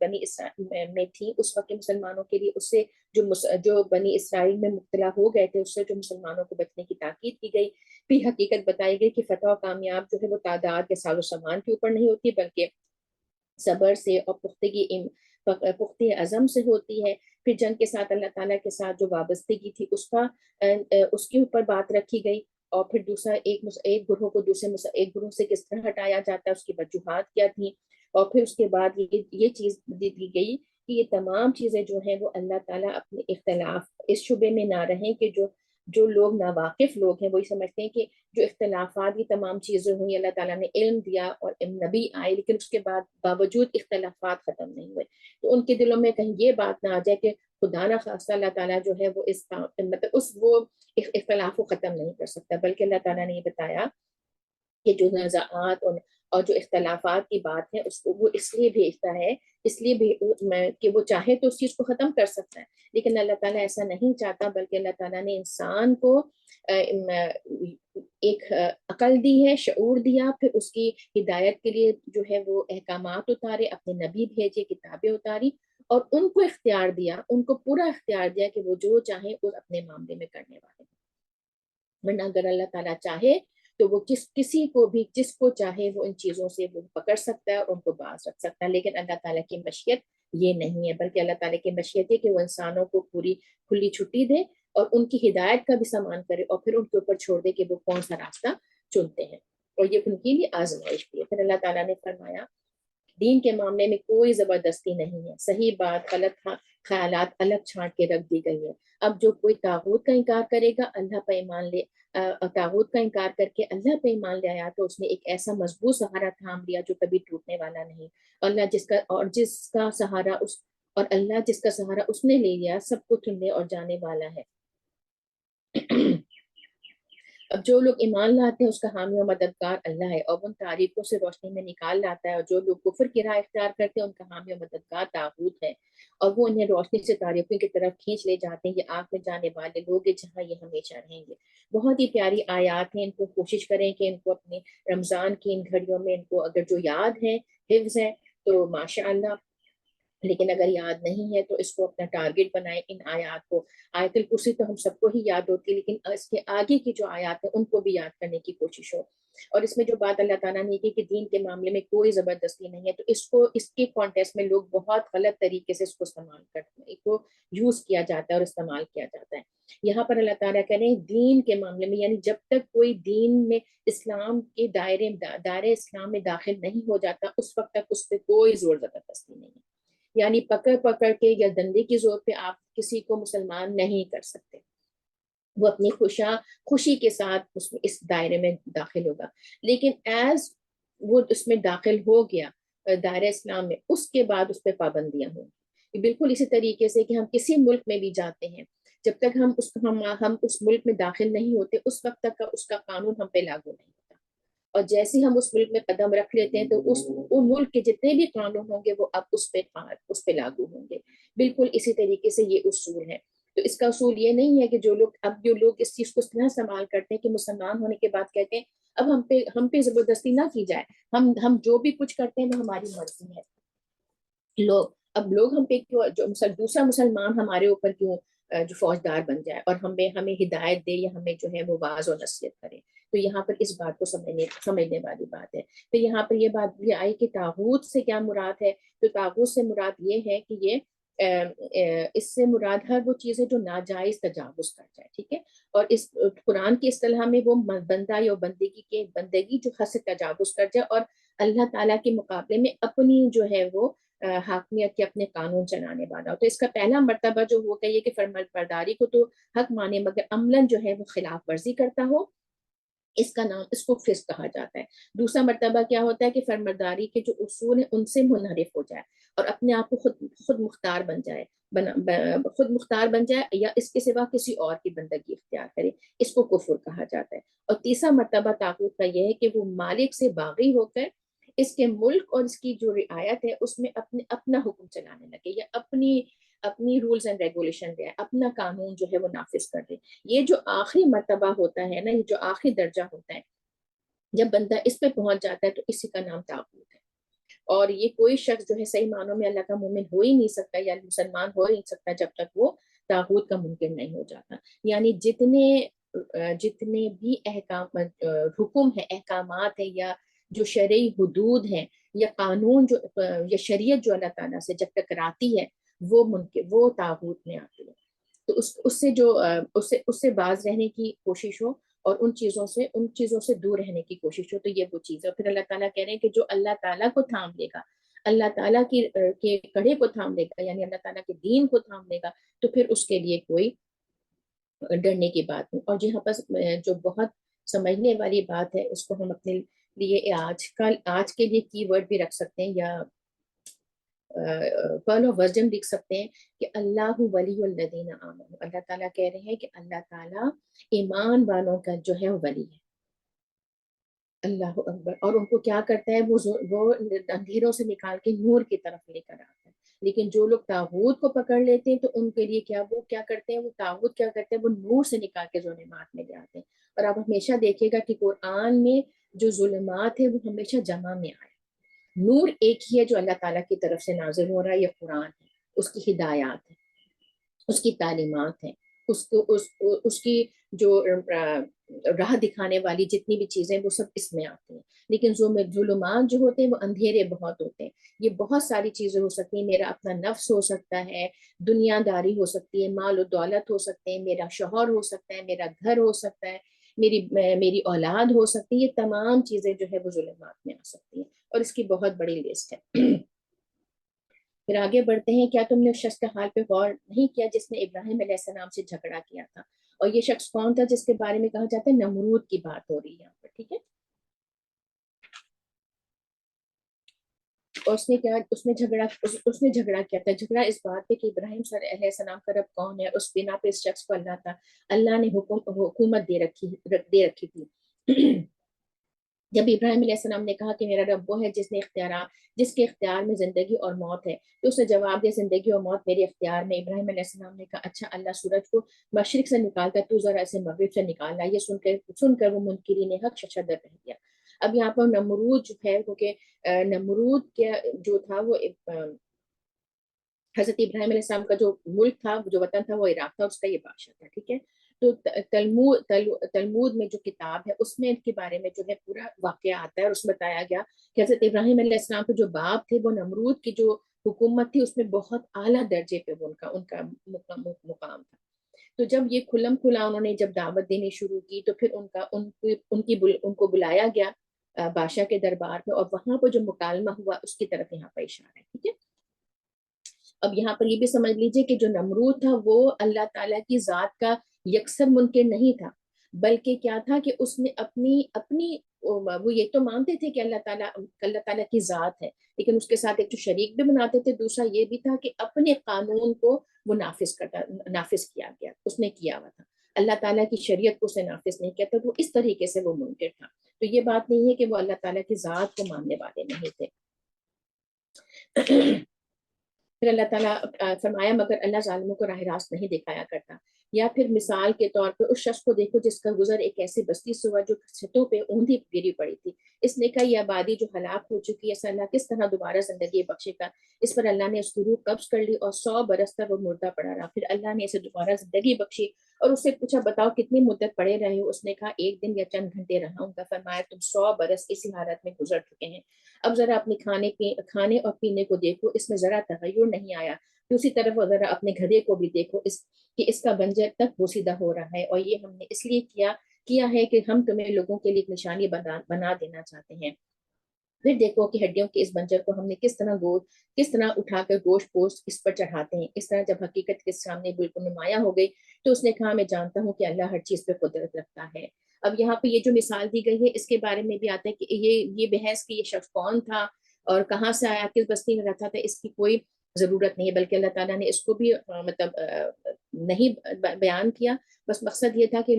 بنی اسرائیل میں تھی اس وقت کے مسلمانوں کے لیے، اس سے جو بنی اسرائیل میں مبتلا ہو گئے تھے اس سے جو مسلمانوں کو بچنے کی تاکید کی گئی۔ پھر حقیقت بتائی گئی کہ فتح و کامیاب جو ہے وہ تعداد یا سال و سامان کے اوپر نہیں ہوتی، بلکہ صبر سے اور پختہ عزم سے ہوتی ہے۔ پھر جنگ کے ساتھ اللہ تعالیٰ کے ساتھ جو وابستگی تھی اس کے اوپر بات رکھی گئی، اور پھر دوسرا ایک گروہ کو ایک گروہ سے کس طرح ہٹایا جاتا ہے، اس کی وجوہات کیا تھیں، اور پھر اس کے بعد یہ چیز دی گئی کہ یہ تمام چیزیں جو ہیں وہ اللہ تعالیٰ اپنے اختلاف اس شبے میں نہ رہیں کہ جو لوگ ناواقف لوگ ہیں وہی سمجھتے ہیں کہ جو اختلافات، یہ تمام چیزیں ہوئی، اللہ تعالیٰ نے علم دیا اور نبی آئے، لیکن اس کے بعد باوجود اختلافات ختم نہیں ہوئے، تو ان کے دلوں میں کہیں یہ بات نہ آ جائے کہ خدا نہ خواستہ اللہ تعالیٰ جو ہے وہ وہ اختلاف کو ختم نہیں کر سکتا، بلکہ اللہ تعالیٰ نے یہ بتایا کہ جو نزاعات اور جو اختلافات کی بات ہے اس کو وہ اس لیے بھیجتا ہے، اس لیے بھی کہ وہ چاہے تو اس چیز کو ختم کر سکتا ہے، لیکن اللہ تعالیٰ ایسا نہیں چاہتا، بلکہ اللہ تعالیٰ نے انسان کو ایک عقل دی ہے، شعور دیا، پھر اس کی ہدایت کے لیے جو ہے وہ احکامات اتارے، اپنے نبی بھیجے، کتابیں اتاری، اور ان کو اختیار دیا، ان کو پورا اختیار دیا کہ وہ جو چاہیں وہ اپنے معاملے میں کرنے والے ہیں۔ ورنہ اگر اللہ تعالیٰ چاہے تو وہ کسی کو بھی جس کو چاہے وہ ان چیزوں سے وہ پکڑ سکتا ہے اور ان کو باز رکھ سکتا ہے، لیکن اللہ تعالیٰ کی مشیت یہ نہیں ہے، بلکہ اللہ تعالیٰ کی مشیت ہے کہ وہ انسانوں کو پوری کھلی چھٹی دے اور ان کی ہدایت کا بھی سامان کرے، اور پھر ان کے اوپر چھوڑ دے کہ وہ کون سا راستہ چنتے ہیں، اور یہ ان کے لیے آزمائش بھی ہے۔ پھر اللہ تعالیٰ نے فرمایا دین کے معاملے میں کوئی زبردستی نہیں ہے، صحیح بات غلط خیالات الگ چھانٹ کے رکھ دی گئی ہے۔ اب جو کوئی طاغوت کا انکار کرے گا، اللہ پر ایمان لے طاغوت کا انکار کر کے اللہ پہ ایمان لے آیا تو اس نے ایک ایسا مضبوط سہارا تھام لیا جو کبھی ٹوٹنے والا نہیں۔ اللہ جس کا سہارا اس نے لے لیا، سب کو چننے اور جانے والا ہے۔ اب جو لوگ ایمان لاتے ہیں اس کا حامی و مددگار اللہ ہے اور ان تاریکوں سے روشنی میں نکال لاتا ہے، اور جو لوگ کفر کی راہ اختیار کرتے ہیں ان کا حامی و مددگار طاغوت ہے اور وہ انہیں روشنی سے تاریکوں کی طرف کھینچ لے جاتے ہیں، یہ آگ میں جانے والے لوگ ہیں جہاں یہ ہمیشہ رہیں گے۔ بہت ہی پیاری آیات ہیں، ان کو کوشش کریں کہ ان کو اپنے رمضان کی ان گھڑیوں میں ان کو اگر جو یاد ہے، حفظ ہے تو ماشاء اللہ، لیکن اگر یاد نہیں ہے تو اس کو اپنا ٹارگٹ بنائیں ان آیات کو۔ آیت الکرسی تو ہم سب کو ہی یاد ہوتی ہے، لیکن اس کے آگے کی جو آیات ہیں ان کو بھی یاد کرنے کی کوشش ہو۔ اور اس میں جو بات اللہ تعالیٰ نے کی کہ دین کے معاملے میں کوئی زبردستی نہیں ہے، تو اس کو اس کے کانٹیکسٹ میں لوگ بہت غلط طریقے سے اس کو استعمال کرتے ہیں، اس کو یوز کیا جاتا ہے اور استعمال کیا جاتا ہے۔ یہاں پر اللہ تعالیٰ کہہ رہے ہیں دین کے معاملے میں، یعنی جب تک کوئی دین میں اسلام کے دائرے اسلام میں داخل نہیں ہو جاتا اس وقت تک اس پہ کوئی زور زبردستی نہیں ہے، یعنی پکڑ پکڑ کے یا ڈنڈے کی زور پہ آپ کسی کو مسلمان نہیں کر سکتے، وہ اپنی خوشی کے ساتھ اس دائرے میں داخل ہوگا۔ لیکن ایز وہ اس میں داخل ہو گیا دائرہ اسلام میں، اس کے بعد اس پہ پابندیاں ہوں گی، بالکل اسی طریقے سے کہ ہم کسی ملک میں بھی جاتے ہیں، جب تک ہم اس ملک میں داخل نہیں ہوتے اس وقت تک اس کا قانون ہم پہ لاگو نہیں ہوتا، اور جیسے ہم اس ملک میں قدم رکھ لیتے ہیں تو اس ملک کے جتنے بھی قانون ہوں گے وہ اب اس پہ لاگو ہوں گے۔ بالکل اسی طریقے سے یہ اصول ہے۔ تو اس کا اصول یہ نہیں ہے کہ جو لوگ اس چیز کو اس طرح استعمال کرتے ہیں کہ مسلمان ہونے کے بعد کہتے ہیں اب ہم پہ زبردستی نہ کی جائے، ہم جو بھی کچھ کرتے ہیں وہ ہماری مرضی ہے۔ لوگ ہم پہ کیوں دوسرا مسلمان ہمارے اوپر کیوں جو فوجدار بن جائے اور ہمیں ہدایت دے یا ہمیں جو ہے وہ واعظ و نصیحت کرے۔ تو یہاں پر اس بات کو سمجھنے والی بات ہے۔ تو یہاں پر یہ بات یہ آئی کہ طاغوت سے کیا مراد ہے، تو طاغوت سے مراد یہ ہے کہ یہ اس سے مراد ہے وہ چیزیں جو ناجائز تجاوز کر جائے، ٹھیک ہے، اور اس قرآن کی اصطلاح میں وہ بندہ یا بندگی جو حد سے تجاوز کر جائے اور اللہ تعالیٰ کے مقابلے میں اپنی جو ہے وہ حاکمیت کے اپنے قانون چلانے والا ہو۔ تو اس کا پہلا مرتبہ جو ہوگا یہ کہ فرمانبرداری کو تو حق مانے مگر عملاً جو ہے وہ خلاف ورزی کرتا ہو، اس کو فسق کہا جاتا ہے۔ دوسرا مرتبہ کیا ہوتا ہے کہ فرمانبرداری کے جو اصول ہیں ان سے منحرف ہو جائے اور اپنے آپ کو خود مختار بن جائے یا اس کے سوا کسی اور کی بندگی اختیار کرے، اس کو کفر کہا جاتا ہے۔ اور تیسرا مرتبہ طاغوت کا یہ ہے کہ وہ مالک سے باغی ہو کر اس کے ملک اور اس کی جو رعایت ہے اس میں اپنا حکم چلانے لگے یا اپنی رولز اینڈ ریگولیشن دے، اپنا قانون جو ہے وہ نافذ کر دے۔ یہ جو آخری مرتبہ ہوتا ہے نا، یہ جو آخری درجہ ہوتا ہے، جب بندہ اس پہ پہنچ جاتا ہے تو اسی کا نام طاغوت ہے۔ اور یہ کوئی شخص جو ہے صحیح معنوں میں اللہ کا مومن ہو ہی نہیں سکتا یا مسلمان ہو ہی نہیں سکتا جب تک وہ طاغوت کا منکر نہیں ہو جاتا۔ یعنی جتنے بھی حکم ہے، احکامات ہیں یا جو شرعی حدود ہیں یا قانون یا شریعت جو اللہ تعالیٰ سے جب تک ٹکراتی ہے وہ طاغوت میں آتی ہے۔ تو اس سے باز رہنے کی کوشش ہو اور ان چیزوں سے دور رہنے کی کوشش ہو، تو یہ وہ چیز ہے۔ پھر اللہ تعالیٰ کہہ رہے ہیں کہ جو اللہ تعالیٰ کو تھام لے گا، اللہ تعالیٰ کے کڑے کو تھام لے گا، یعنی اللہ تعالیٰ کے دین کو تھام لے گا، تو پھر اس کے لیے کوئی ڈرنے کی بات نہیں۔ اور جہاں پر جو بہت سمجھنے والی بات ہے اس کو ہم اپنے لیے آج کے لیے کی ورڈ بھی رکھ سکتے ہیں یا پرل آف ورزڈم لکھ سکتے ہیں کہ اللہ ولی الذین آمنوا، اللہ تعالیٰ کہہ رہے ہیں کہ اللہ تعالیٰ ایمان والوں کا جو ہے وہ ولی ہے۔ اللہ اکبر۔ اور ان کو کیا کرتا ہے، وہ اندھیروں سے نکال کے نور کی طرف لے کر آتا ہے۔ لیکن جو لوگ طاغوت کو پکڑ لیتے ہیں تو ان کے لیے وہ کیا کرتے ہیں، وہ طاغوت کیا کرتے ہیں، وہ نور سے نکال کے ظلمات میں لے آتے ہیں۔ اور آپ ہمیشہ دیکھیے گا کہ قرآن میں جو ظلمات ہے وہ ہمیشہ جمع میں آئے، نور ایک ہی ہے جو اللہ تعالیٰ کی طرف سے نازل ہو رہا ہے، یہ قرآن ہے، اس کی ہدایات ہے، اس کی تعلیمات ہیں، اس کی جو راہ دکھانے والی جتنی بھی چیزیں وہ سب اس میں آتی ہیں۔ لیکن ظلمات جو ہوتے ہیں وہ اندھیرے بہت ہوتے ہیں، یہ بہت ساری چیزیں ہو سکتی ہیں، میرا اپنا نفس ہو سکتا ہے، دنیا داری ہو سکتی ہے، مال و دولت ہو سکتے ہیں، میرا شوہر ہو سکتا ہے، میرا گھر ہو سکتا ہے، میری اولاد ہو سکتی ہے، یہ تمام چیزیں جو ہے وہ ظلمات میں آ سکتی ہیں، اور اس کی بہت بڑی لسٹ ہے۔ پھر آگے بڑھتے ہیں، کیا تم نے اس شخص کے حال پہ غور نہیں کیا جس نے ابراہیم علیہ السلام سے جھگڑا کیا تھا؟ اور یہ شخص کون تھا جس کے بارے میں کہا جاتا ہے نمرود کی بات ہو رہی ہے یہاں پر، ٹھیک ہے۔ اس نے جھگڑا کیا تھا. جھگڑا اس بات پہ کہ ابراہیم علیہ السلام کا رب کون ہے. اس بنا پہ اس شخص کو اللہ نے حکومت دے رکھی تھی. جب ابراہیم علیہ السلام نے کہا کہ میرا رب وہ ہے جس کے اختیار میں زندگی اور موت ہے, تو اس نے جواب دیا زندگی اور موت میرے اختیار میں. ابراہیم علیہ السلام نے کہا اچھا اللہ سورج کو مشرق سے نکالتا تو ذرا اسے مغرب سے نکالنا. یہ سن کر وہ منکرین حق ششدر رہ گیا. اب یہاں پر نمرود جو ہے, کیونکہ نمرود کے جو تھا وہ حضرت ابراہیم علیہ السلام کا جو ملک تھا, جو وطن تھا, وہ عراق تھا, اس کا یہ بادشاہ تھا. ٹھیک ہے, تو تلمود میں جو کتاب ہے اس میں ان کے بارے میں جو ہے پورا واقعہ آتا ہے, اور اس میں بتایا گیا کہ حضرت ابراہیم علیہ السلام کے جو باپ تھے وہ نمرود کی جو حکومت تھی اس میں بہت اعلیٰ درجے پہ ان کا مقام تھا. تو جب یہ کھلم کھلا انہوں نے جب دعوت دینی شروع کی تو پھر ان کو بلایا گیا بادشاہ کے دربار میں, اور وہاں پہ جو مکالمہ ہوا اس کی طرف یہاں پر اشارہ ہے. ٹھیک ہے, اب یہاں پر یہ بھی سمجھ لیجئے کہ جو نمرود تھا وہ اللہ تعالیٰ کی ذات کا یکسر منکر نہیں تھا, بلکہ کیا تھا کہ اس نے اپنی وہ یہ تو مانتے تھے کہ اللہ تعالیٰ کی ذات ہے, لیکن اس کے ساتھ ایک تو شریک بھی بناتے تھے, دوسرا یہ بھی تھا کہ اپنے قانون کو وہ نافذ کیا گیا, اس نے کیا ہوا تھا, اللہ تعالیٰ کی شریعت کو اسے نافذ نہیں کیا تھا. تو اس طریقے سے وہ منکر تھا. تو یہ بات نہیں ہے کہ وہ اللہ تعالیٰ کی ذات کو ماننے والے نہیں تھے. پھر اللہ تعالیٰ فرمایا مگر اللہ ظالموں کو راہ راست نہیں دکھایا کرتا. یا پھر مثال کے طور پہ اس شخص کو دیکھو جس کا گزر ایک ایسی بستی سے ہوا جو چھتوں پہ اوندھی گری پڑی تھی. اس نے کہا یہ آبادی جو ہلاک ہو چکی ہے, اللہ کس طرح دوبارہ زندگی بخشے گا. اس پر اللہ نے اس کی روح قبض کر لی اور 100 برس تک وہ مردہ پڑا رہا. پھر اللہ نے اسے دوبارہ زندگی بخشی اور اس سے پوچھا بتاؤ کتنی مدت پڑے رہے ہو. اس نے کہا 1 دن یا چند گھنٹے رہا ہوں. فرمایا تم 100 برس اسی حالت میں گزر چکے ہیں. اب ذرا اپنے کھانے اور پینے کو دیکھو, اس میں ذرا تغیر نہیں آیا. دوسری طرف ذرا اپنے گدھے کو بھی دیکھو کہ اس کا بنجر تک بوسیدہ ہو رہا ہے, اور یہ ہم نے اس لیے کیا ہے کہ ہم تمہیں لوگوں کے لیے ایک نشانی بنا دینا چاہتے ہیں. پھر دیکھو کہ ہڈیوں کے اس بنجر کو ہم نے کس طرح اٹھا کر گوشت پوشت اس پر چڑھاتے ہیں. اس طرح جب حقیقت کے سامنے بالکل نمایاں ہو گئی تو اس نے کہا میں جانتا ہوں کہ اللہ ہر چیز پہ قدرت رکھتا ہے. اب یہاں پہ یہ جو مثال دی گئی ہے اس کے بارے میں بھی آتا ہے کہ یہ بحث کہ یہ شخص کون تھا اور کہاں سے آیا, کس بستی میں رہتا تھا, اس کی کوئی ضرورت نہیں ہے, بلکہ اللہ تعالیٰ نے اس کو بھی نہیں بیان کیا. بس مقصد یہ تھا کہ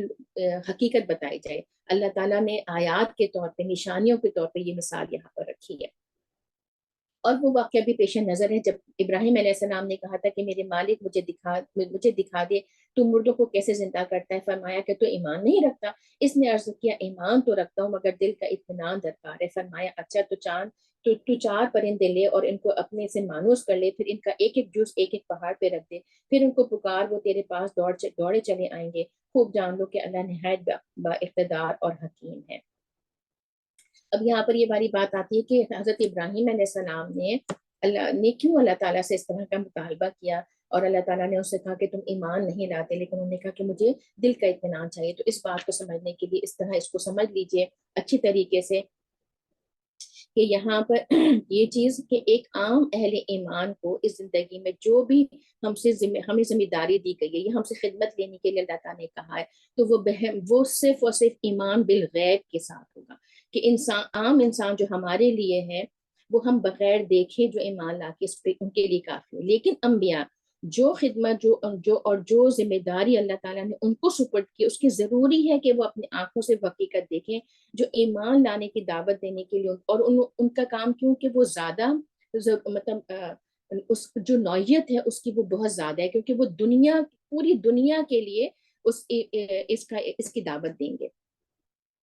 حقیقت بتائی جائے. اللہ تعالیٰ نے آیات کے طور پہ, نشانیوں کے طور پہ یہ مثال یہاں پر رکھی ہے. اور وہ واقعہ بھی پیش نظر ہے جب ابراہیم علیہ السلام نے کہا تھا کہ میرے مالک مجھے دکھا دے تو مردوں کو کیسے زندہ کرتا ہے. فرمایا کہ تو ایمان نہیں رکھتا. اس نے عرض کیا ایمان تو رکھتا ہوں مگر دل کا اطمینان درکار ہے. فرمایا اچھا تو 4 پرندے لے اور ان کو اپنے سے مانوس کر لے, پھر ان کا ایک جز ایک پہاڑ پہ رکھ دے, پھر ان کو پکار, وہ تیرے پاس دوڑے چلے آئیں گے. خوب جان لو کہ اللہ نہایت با اقتدار اور حکیم ہے. اب یہاں پر یہ باری بات آتی ہے کہ حضرت ابراہیم علیہ السلام نے کیوں اللہ تعالیٰ سے اس طرح کا مطالبہ کیا, اور اللہ تعالیٰ نے اس سے کہا کہ تم ایمان نہیں لاتے, لیکن انہوں نے کہا کہ مجھے دل کا اطمینان چاہیے. تو اس بات کو سمجھنے کے لیے اس طرح اس کو سمجھ لیجئے اچھی طریقے سے کہ یہاں پر یہ چیز کہ ایک عام اہل ایمان کو اس زندگی میں جو بھی ہمیں ذمہ داری دی گئی ہے, یہ ہم سے خدمت لینے کے لیے اللہ تعالیٰ نے کہا ہے, تو وہ صرف اور صرف ایمان بالغیب کے ساتھ ہوگا. کہ عام انسان جو ہمارے لیے ہے وہ ہم بغیر دیکھے جو ایمان لا کے اس پہ ان کے لیے کافی ہو. لیکن انبیاء جو خدمت جو ذمہ داری اللہ تعالیٰ نے ان کو سپرد کی, اس کی ضروری ہے کہ وہ اپنی آنکھوں سے حقیقت دیکھیں جو ایمان لانے کی دعوت دینے کے لیے. اور ان کا کام کیوں کہ وہ زیادہ مطلب اس جو نوعیت ہے اس کی وہ بہت زیادہ ہے, کیونکہ وہ پوری دنیا کے لیے اس کی دعوت دیں گے,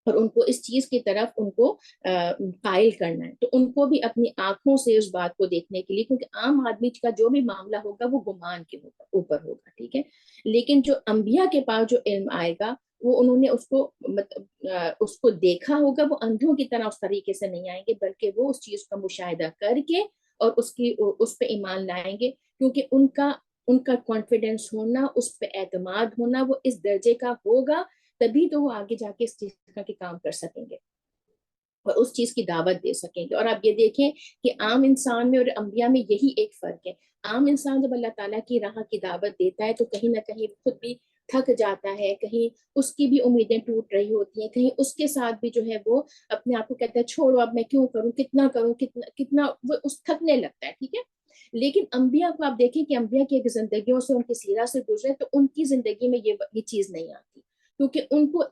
اور ان کو اس چیز کی طرف ان کو قائل کرنا ہے. تو ان کو بھی اپنی آنکھوں سے اس بات کو دیکھنے کے لیے, کیونکہ عام آدمی کا جو بھی معاملہ ہوگا وہ گمان کے اوپر ہوگا. ٹھیک ہے, لیکن جو انبیاء کے پاس جو علم آئے گا وہ انہوں نے اس کو دیکھا ہوگا, وہ اندھوں کی طرح اس طریقے سے نہیں آئیں گے, بلکہ وہ اس چیز کا مشاہدہ کر کے اور اس پہ ایمان لائیں گے, کیونکہ ان کا کانفیڈنس ہونا, اس پہ اعتماد ہونا وہ اس درجے کا ہوگا, تبھی تو وہ آگے جا کے اس چیز کا کام کر سکیں گے اور اس چیز کی دعوت دے سکیں گے. اور آپ یہ دیکھیں کہ عام انسان میں اور انبیاء میں یہی ایک فرق ہے. عام انسان جب اللہ تعالیٰ کی راہ کی دعوت دیتا ہے تو کہیں نہ کہیں خود بھی تھک جاتا ہے، کہیں اس کی بھی امیدیں ٹوٹ رہی ہوتی ہیں، کہیں اس کے ساتھ بھی جو ہے وہ اپنے آپ کو کہتا ہے چھوڑو اب میں کیوں کروں کتنا کتنا، وہ اس تھکنے لگتا ہے، ٹھیک ہے۔ لیکن انبیاء کو آپ دیکھیں کہ انبیاء کی ایک زندگیوں سے، ان کی سیرت سے گزرے تو ان کی زندگی میں یہ چیز نہیں آتی، کیونکہ ان کو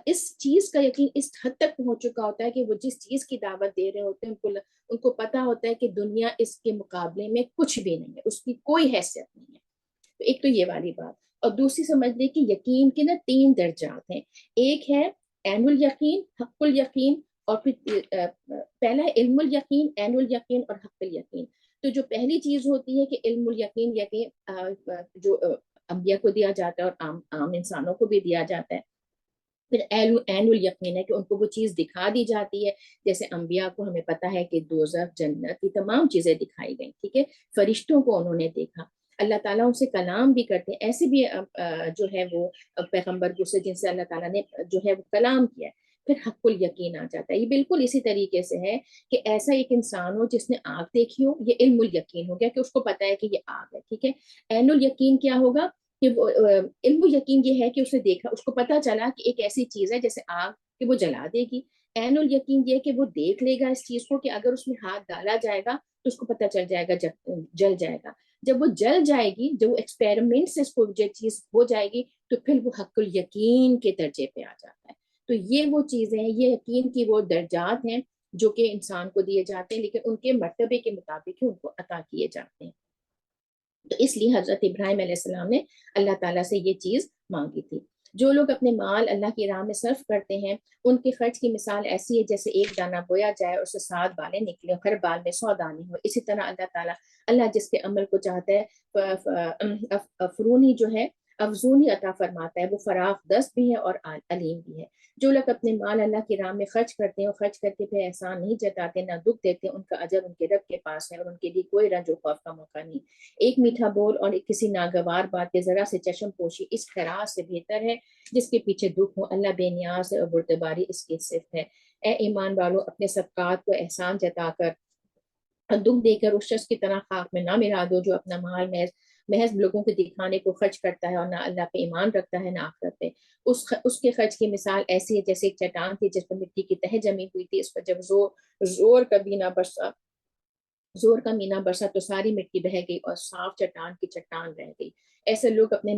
اس چیز کا یقین اس حد تک پہنچ چکا ہوتا ہے کہ وہ جس چیز کی دعوت دے رہے ہوتے ہیں ان کو پتا ہوتا ہے کہ دنیا اس کے مقابلے میں کچھ بھی نہیں ہے، اس کی کوئی حیثیت نہیں ہے۔ تو ایک تو یہ والی بات، اور دوسری سمجھ لیں کہ یقین کے نا 3 درجات ہیں۔ ایک ہے عین الیقین، حق الیقین، اور پھر پہلا ہے علم الیقین، عین الیقین اور حق الیقین۔ تو جو پہلی چیز ہوتی ہے کہ علم الیقین، یقین جو انبیاء کو دیا جاتا ہے اور عام انسانوں کو بھی دیا جاتا ہے۔ پھر عین الیقین ہے کہ ان کو وہ چیز دکھا دی جاتی ہے، جیسے انبیاء کو ہمیں پتا ہے کہ دوزخ، جنت، یہ تمام چیزیں دکھائی گئی، ٹھیک ہے۔ فرشتوں کو انہوں نے دیکھا، اللہ تعالیٰ ان سے کلام بھی کرتے ہیں، ایسے بھی جو ہے وہ پیغمبر گزرے جن سے اللہ تعالیٰ نے جو ہے وہ کلام کیا ہے۔ پھر حق الیقین آ جاتا ہے، یہ بالکل اسی طریقے سے ہے کہ ایسا ایک انسان ہو جس نے آگ دیکھی ہو، یہ علم الیقین ہو گیا کہ اس کو پتا ہے کہ یہ آگ ہے، ٹھیک ہے۔ عین الیقین کیا ہوگا کہ علم یقین یہ ہے کہ اس نے دیکھا، اس کو پتا چلا کہ ایک ایسی چیز ہے جیسے آگ کہ وہ جلا دے گی۔ عین الیقین یہ کہ وہ دیکھ لے گا اس چیز کو کہ اگر اس میں ہاتھ ڈالا جائے گا تو اس کو پتا چل جائے گا، جل جائے گا۔ جب وہ جل جائے گی، جب وہ ایکسپیریمنٹ سے اس کو جو چیز ہو جائے گی، تو پھر وہ حق الیقین کے درجے پہ آ جاتا ہے۔ تو یہ وہ چیزیں ہیں، یہ یقین کی وہ درجات ہیں جو کہ انسان کو دیے جاتے ہیں، لیکن ان کے مرتبے کے مطابق ہی ان کو عطا کیے جاتے ہیں۔ تو اس لیے حضرت ابراہیم علیہ السلام نے اللہ تعالیٰ سے یہ چیز مانگی تھی۔ جو لوگ اپنے مال اللہ کی راہ میں صرف کرتے ہیں، ان کے خرچ کی مثال ایسی ہے جیسے ایک دانہ بویا جائے اور اسے 7 بالیں نکلے، ہر بال میں 100 دانے ہو۔ اسی طرح اللہ تعالیٰ، اللہ جس کے عمل کو چاہتا ہے افرونی جو ہے افزونی عطا فرماتا ہے، وہ فراخ دست بھی ہے اور علیم بھی ہے۔ جو لوگ اپنے مال اللہ کی راہ میں خرچ کرتے ہیں اور خرچ کر کے پھر احسان نہیں جتاتے، نہ دکھ دیتے، ان کا اجر ان کے رب کے پاس ہے اور ان کے لیے کوئی رنج و خوف کا موقع نہیں۔ ایک میٹھا بول اور کسی ناگوار بات کے ذرا سے چشم پوشی اس خیرات سے بہتر ہے جس کے پیچھے دکھ ہو۔ اللہ بے نیاز ہے اور بردباری اس کی صفت ہے۔ اے ایمان والو، اپنے صدقات کو احسان جتا کر اور دکھ دے کر اس شخص کی طرح خاک میں نہ ملا دو جو اپنا مال محض لوگوں کے دکھانے کو خرچ کرتا ہے اور نہ اللہ پہ ایمان رکھتا ہے نہ آخرت پہ۔ اس کے خرچ کی مثال ایسی ہے جیسے ایک چٹان تھی جس پر مٹی کی تہ جمی ہوئی تھی، اس پر جب زور کا مینا برسا تو ساری مٹی بہہ گئی اور صاف چٹان کی چٹان رہ گئی۔ ایسے لوگ اپنے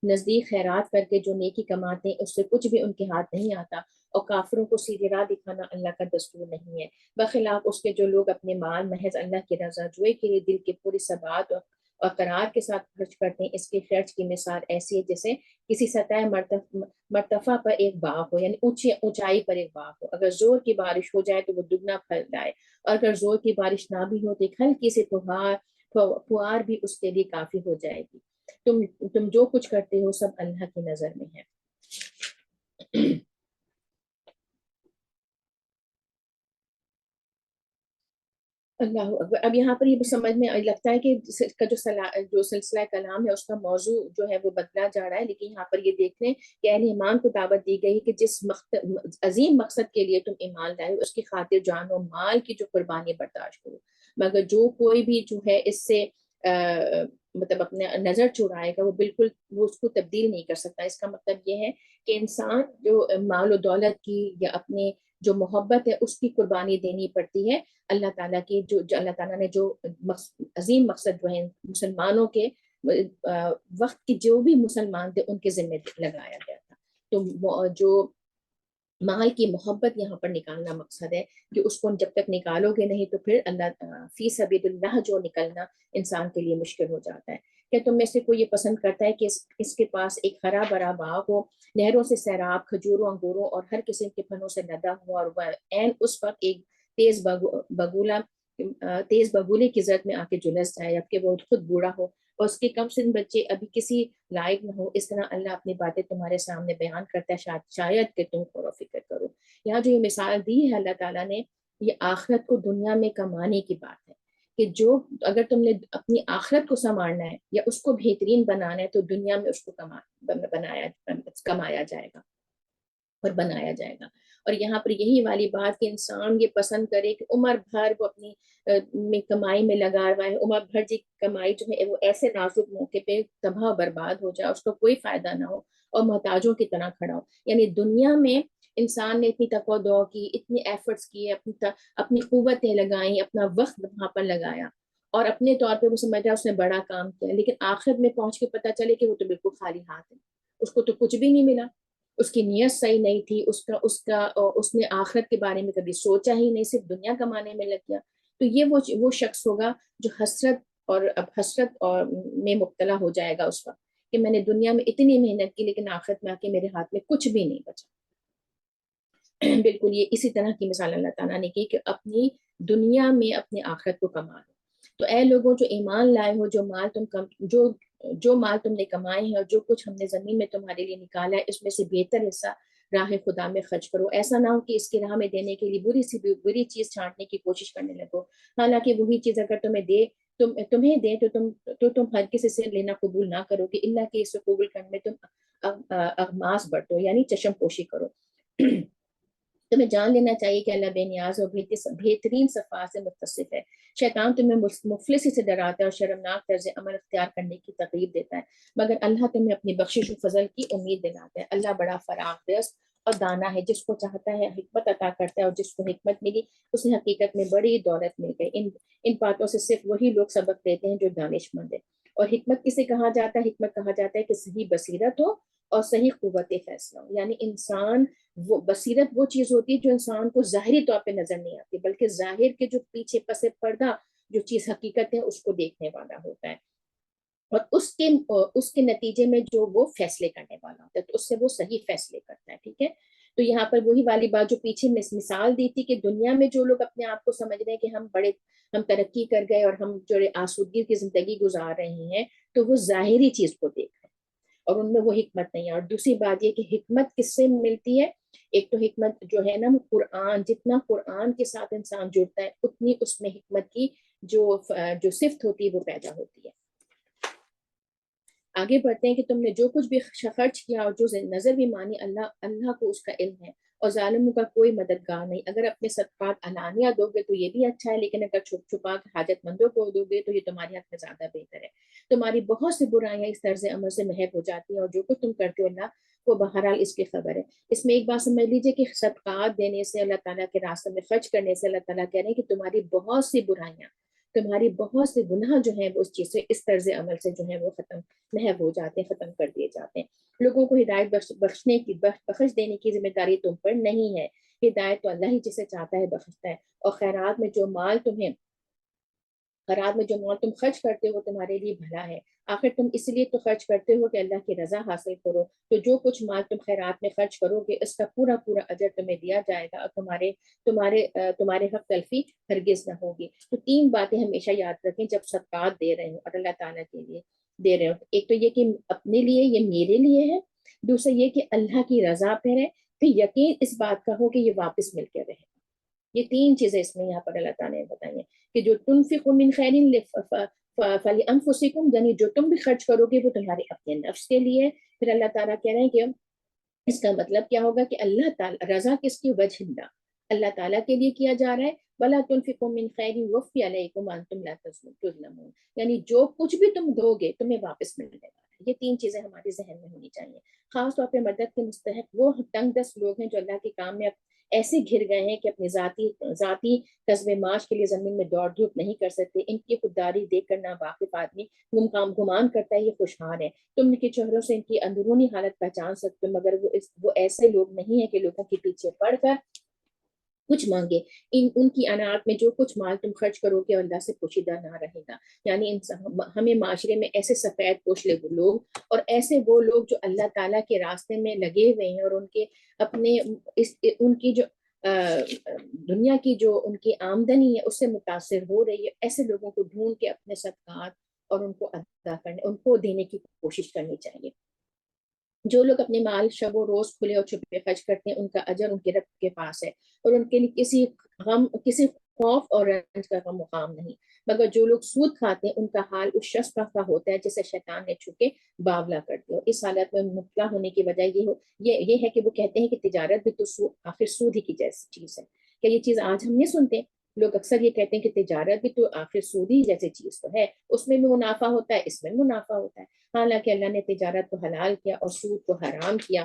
نزدیک خیرات کر کے جو نیکی کماتے ہیں اس سے کچھ بھی ان کے ہاتھ نہیں آتا، اور کافروں کو سیدھی راہ دکھانا اللہ کا دستور نہیں ہے، بخلاف اس کے جو لوگ اپنے مال محض اللہ کی رضا جوئی کے لیے دل کی پوری ثبات اور قرار کے ساتھ خرچ کرتے ہیں، اس کے خرچ کی مثال ایسی ہے جیسے کسی سطح مرتفع پر ایک باغ ہو، یعنی اونچائی پر ایک باغ ہو، اگر زور کی بارش ہو جائے تو وہ دگنا پھل جائے، اور اگر زور کی بارش نہ بھی ہو تو ایک ہلکی سی فوار بھی اس کے لیے کافی ہو جائے گی۔ تم جو کچھ کرتے ہو سب اللہ کی نظر میں ہے۔ اللہ اکبر۔ اب یہاں پر یہ سمجھ میں لگتا ہے کہ اس کا جو سلسلہ کلام ہے اس کا موضوع جو ہے وہ بدلا جا رہا ہے، لیکن یہاں پر یہ دیکھ لیں کہ اہل ایمان کو دعوت دی گئی کہ جس عظیم مقصد کے لیے تم ایمان لائے اس کی خاطر جان و مال کی جو قربانی برداشت کرو، مگر جو کوئی بھی جو ہے اس سے مطلب اپنے نظر چرائے گا وہ بالکل وہ اس کو تبدیل نہیں کر سکتا۔ اس کا مطلب یہ ہے کہ انسان جو مال و دولت کی یا اپنے جو محبت ہے اس کی قربانی دینی پڑتی ہے اللہ تعالیٰ کی، جو اللہ تعالیٰ نے جو عظیم مقصد جو ہے مسلمانوں کے وقت کے جو بھی مسلمان تھے ان کے ذمہ لگایا گیا تھا۔ تو جو مال کی محبت یہاں پر نکالنا مقصد ہے کہ اس کو جب تک نکالو گے نہیں تو پھر اللہ فی سبیل اللہ جو نکلنا انسان کے لیے مشکل ہو جاتا ہے۔ کیا تم میں سے کوئی یہ پسند کرتا ہے کہ اس کے پاس ایک ہرا بھرا باغ ہو، نہروں سے سیراب، کھجوروں، انگوروں اور ہر قسم کے پھلوں سے لدا ہوا، اور وہ عین اس وقت ایک تیز بگولے کی زد میں آ کے جلس جائے، اب کہ وہ خود بوڑھا ہو اور اس کے کم سن بچے ابھی کسی لائق نہ ہو۔ اس طرح اللہ اپنی باتیں تمہارے سامنے بیان کرتا ہے شاید کہ تم غور و فکر کرو۔ یہاں جو یہ مثال دی ہے اللہ تعالیٰ نے، یہ آخرت کو دنیا میں کمانے کی بات ہے کہ جو اگر تم نے اپنی آخرت کو سنوارنا ہے یا اس کو بہترین بنانا ہے تو دنیا میں اس کو کمایا جائے گا۔ اور بنایا جائے گا۔ اور یہاں پر یہی والی بات کہ انسان یہ پسند کرے کہ عمر بھر وہ اپنی میں کمائی میں لگا ہوا ہے، عمر بھر جی کمائی جو ہے وہ ایسے نازک موقع پہ تباہ و برباد ہو جائے، اس کو کوئی فائدہ نہ ہو اور محتاجوں کی طرح کھڑا ہو۔ یعنی دنیا میں انسان نے اتنی تقوی کی، اتنی ایفرٹس کیے، اپنی قوتیں لگائیں، اپنا وقت وہاں پر لگایا، اور اپنے طور پہ وہ سمجھا اس نے بڑا کام کیا، لیکن آخر میں پہنچ کے پتہ چلے کہ وہ تو بالکل خالی ہاتھ ہے، اس کو تو کچھ بھی نہیں ملا، اس کی نیت صحیح نہیں تھی، اس نے آخرت کے بارے میں کبھی سوچا ہی نہیں، صرف دنیا کمانے میں لگ گیا۔ تو یہ وہ شخص ہوگا جو حسرت اور میں مبتلا ہو جائے گا اس وقت کہ میں نے دنیا میں اتنی محنت کی لیکن آخرت میں آ کے میرے ہاتھ میں کچھ بھی نہیں بچا۔ بالکل یہ اسی طرح کی مثال اللہ تعالیٰ نے کی کہ اپنی دنیا میں اپنی آخرت کو کما لو۔ تو اے لوگوں جو ایمان لائے ہو، جو مال تم نے کمائے ہیں اور جو کچھ ہم نے زمین میں تمہارے لیے نکالا ہے، اس میں سے بہتر حصہ راہ خدا میں خرچ کرو۔ ایسا نہ ہو کہ اس کی راہ میں دینے کے لیے بری چیز چھانٹنے کی کوشش کرنے لگو، حالانکہ وہی چیز اگر تمہیں دے تو تم ہر کسی سے لینا قبول نہ کرو کہ اللہ کے اس قبول کرنے میں تم اغماس برتو، یعنی چشم پوشی کرو۔ تمہیں جان لینا چاہیے کہ اللہ بے نیاز اور بہترین صفات سے متصف ہے۔ شیطان تمہیں مفلسی سے ڈراتا ہے اور شرمناک طرز عمل اختیار کرنے کی ترغیب دیتا ہے، مگر اللہ تمہیں اپنی بخشش و فضل کی امید دلاتا ہے۔ اللہ بڑا فراخ دست اور دانا ہے، جس کو چاہتا ہے حکمت عطا کرتا ہے، اور جس کو حکمت ملی اسے حقیقت میں بڑی دولت مل گئی۔ ان باتوں سے صرف وہی لوگ سبق لیتے ہیں جو دانش مند ہے۔ اور حکمت کسے کہا جاتا ہے؟ حکمت کہا جاتا ہے کہ صحیح بصیرت ہو اور صحیح قوت فیصلہ ہو، یعنی انسان بصیرت وہ چیز ہوتی ہے جو انسان کو ظاہری طور پہ نظر نہیں آتی، بلکہ ظاہر کے جو پیچھے پس پردہ جو چیز حقیقت ہے اس کو دیکھنے والا ہوتا ہے، اور اس کے نتیجے میں جو وہ فیصلے کرنے والا ہوتا ہے، تو اس سے وہ صحیح فیصلے کرتا ہے۔ ٹھیک ہے، تو یہاں پر وہی والی بات جو پیچھے مثال دی تھی کہ دنیا میں جو لوگ اپنے آپ کو سمجھ رہے ہیں کہ ہم ترقی کر گئے اور ہم جو آسودگی کی زندگی گزار رہے ہیں، تو وہ ظاہری چیز کو دیکھ رہے ہیں اور ان میں وہ حکمت نہیں ہے۔ اور دوسری بات یہ کہ حکمت کس سے ملتی ہے؟ ایک تو حکمت جو ہے نا وہ قرآن، جتنا قرآن کے ساتھ انسان جڑتا ہے اتنی اس میں حکمت کی جو صفت ہوتی ہے وہ پیدا ہوتی ہے۔ آگے بڑھتے ہیں کہ تم نے جو کچھ بھی خرچ کیا اور جو نظر بھی مانی، اللہ کو اس کا علم ہے، اور ظالموں کا کوئی مددگار نہیں۔ اگر اپنے صدقات علانیہ دو گے تو یہ بھی اچھا ہے، لیکن اگر چھپ چھپا کے حاجت مندوں کو دو گے تو یہ تمہاری حق میں زیادہ بہتر ہے۔ تمہاری بہت سی برائیاں اس طرز عمل سے محب ہو جاتی ہیں، اور جو کچھ تم کرتے ہو اللہ کو بہرحال اس کی خبر ہے۔ اس میں ایک بات سمجھ لیجئے کہ صدقات دینے سے، اللہ تعالیٰ کے راستے میں خرچ کرنے سے اللہ تعالیٰ کہہ رہے ہیں کہ تمہاری بہت سی برائیاں، تمہاری بہت سے گناہ جو ہیں وہ اس چیز سے، اس طرز عمل سے جو ہے وہ محو ہو جاتے ہیں، ختم کر دیے جاتے ہیں۔ لوگوں کو ہدایت بخش دینے کی ذمہ داری تم پر نہیں ہے، ہدایت تو اللہ ہی جسے چاہتا ہے بخشتا ہے۔ اور خیرات میں جو مال تم خرچ کرتے ہو تمہارے لیے بھلا ہے، آخر تم اس لیے تو خرچ کرتے ہو کہ اللہ کی رضا حاصل کرو۔ تو جو کچھ مال تم خیرات میں خرچ کرو گے اس کا پورا اجر تمہیں دیا جائے گا، اور تمہارے حق تلفی ہرگز نہ ہوگی۔ تو 3 باتیں ہمیشہ یاد رکھیں جب صدقات دے رہے ہو اور اللہ تعالیٰ کے لیے دے رہے ہو۔ ایک تو یہ کہ اپنے لیے، یہ میرے لیے ہے، دوسرا یہ کہ اللہ کی رضا پہ ہے، پھر یقین اس بات کا ہو کہ یہ واپس مل کے رہے۔ یہ 3 چیزیں اس میں یہاں پر اللہ تعالیٰ نے بتائی ہیں کہ جو تنفقوا من خیر فلانفسکم، یعنی جو تم بھی خرچ کرو گے وہ تمہارے اپنے نفس کے لیے۔ پھر اللہ تعالیٰ کہہ رہے ہیں کہ اس کا مطلب کیا ہوگا کہ اللہ تعالیٰ رضا کس کی؟ وجہ اللہ تعالیٰ کے لیے کیا جا رہا ہے۔ وَلَا تُنْفِقُوا مِنْ خَيْرٍ يُوَفَّ عَلَيْكُمْ وَأَنْتُمْ لَا تُظْلَمُونَ، یعنی جو کچھ بھی تم دو گے تمہیں واپس ملنے والا ہے۔ یہ 3 چیزیں ہمارے ذہن میں ہونی چاہیے۔ خاص طور پہ مدد کے مستحق وہ تنگ دست لوگ ہیں جو اللہ کے کام میں ایسے گھر گئے ہیں کہ اپنی ذاتی کسب معاش کے لیے زمین میں دوڑ دھوپ نہیں کر سکتے۔ ان کی خودداری دیکھ کر ناواقف آدمی گمان کرتا ہے یہ خوشحال ہے۔ تم ان کے چہروں سے ان کی اندرونی حالت پہچان سکتے ہو، مگر وہ ایسے لوگ نہیں ہیں کہ لوگوں کے پیچھے پڑ کر کچھ مانگے۔ ان کی اناعت میں جو کچھ مال تم خرچ کرو گے اللہ سے پوشیدہ نہ رہے گا۔ یعنی ہمیں معاشرے میں ایسے سفید پوش لوگ اور ایسے وہ لوگ جو اللہ تعالیٰ کے راستے میں لگے ہوئے ہیں اور ان کی جو دنیا کی جو ان کی آمدنی ہے اس سے متاثر ہو رہی ہے، ایسے لوگوں کو ڈھونڈ کے اپنے صدقات اور ان کو ادا کرنے، ان کو دینے کی کوشش کرنی چاہیے۔ جو لوگ اپنے مال شب و روز کھلے اور چھپے خرچ کرتے ہیں ان کا اجر ان کے رب کے پاس ہے، اور ان کے لیے کسی خوف اور رنج کا مقام نہیں، مگر جو لوگ سود کھاتے ہیں ان کا حال اس شخص کا ہوتا ہے جسے شیطان نے چھو کے باولا کر دیا۔ اس حالت میں مبتلا ہونے کی وجہ یہ ہے کہ وہ کہتے ہیں کہ تجارت بھی تو آخر سود ہی کی جیسی چیز ہے۔ کیا یہ چیز آج ہم نہیں سنتے؟ لوگ اکثر یہ کہتے ہیں کہ تجارت بھی تو آخر سود ہی جیسی چیز تو ہے، اس میں بھی منافع ہوتا ہے، اس میں منافع ہوتا ہے۔ حالانکہ اللہ نے تجارت کو حلال کیا اور سود کو حرام کیا،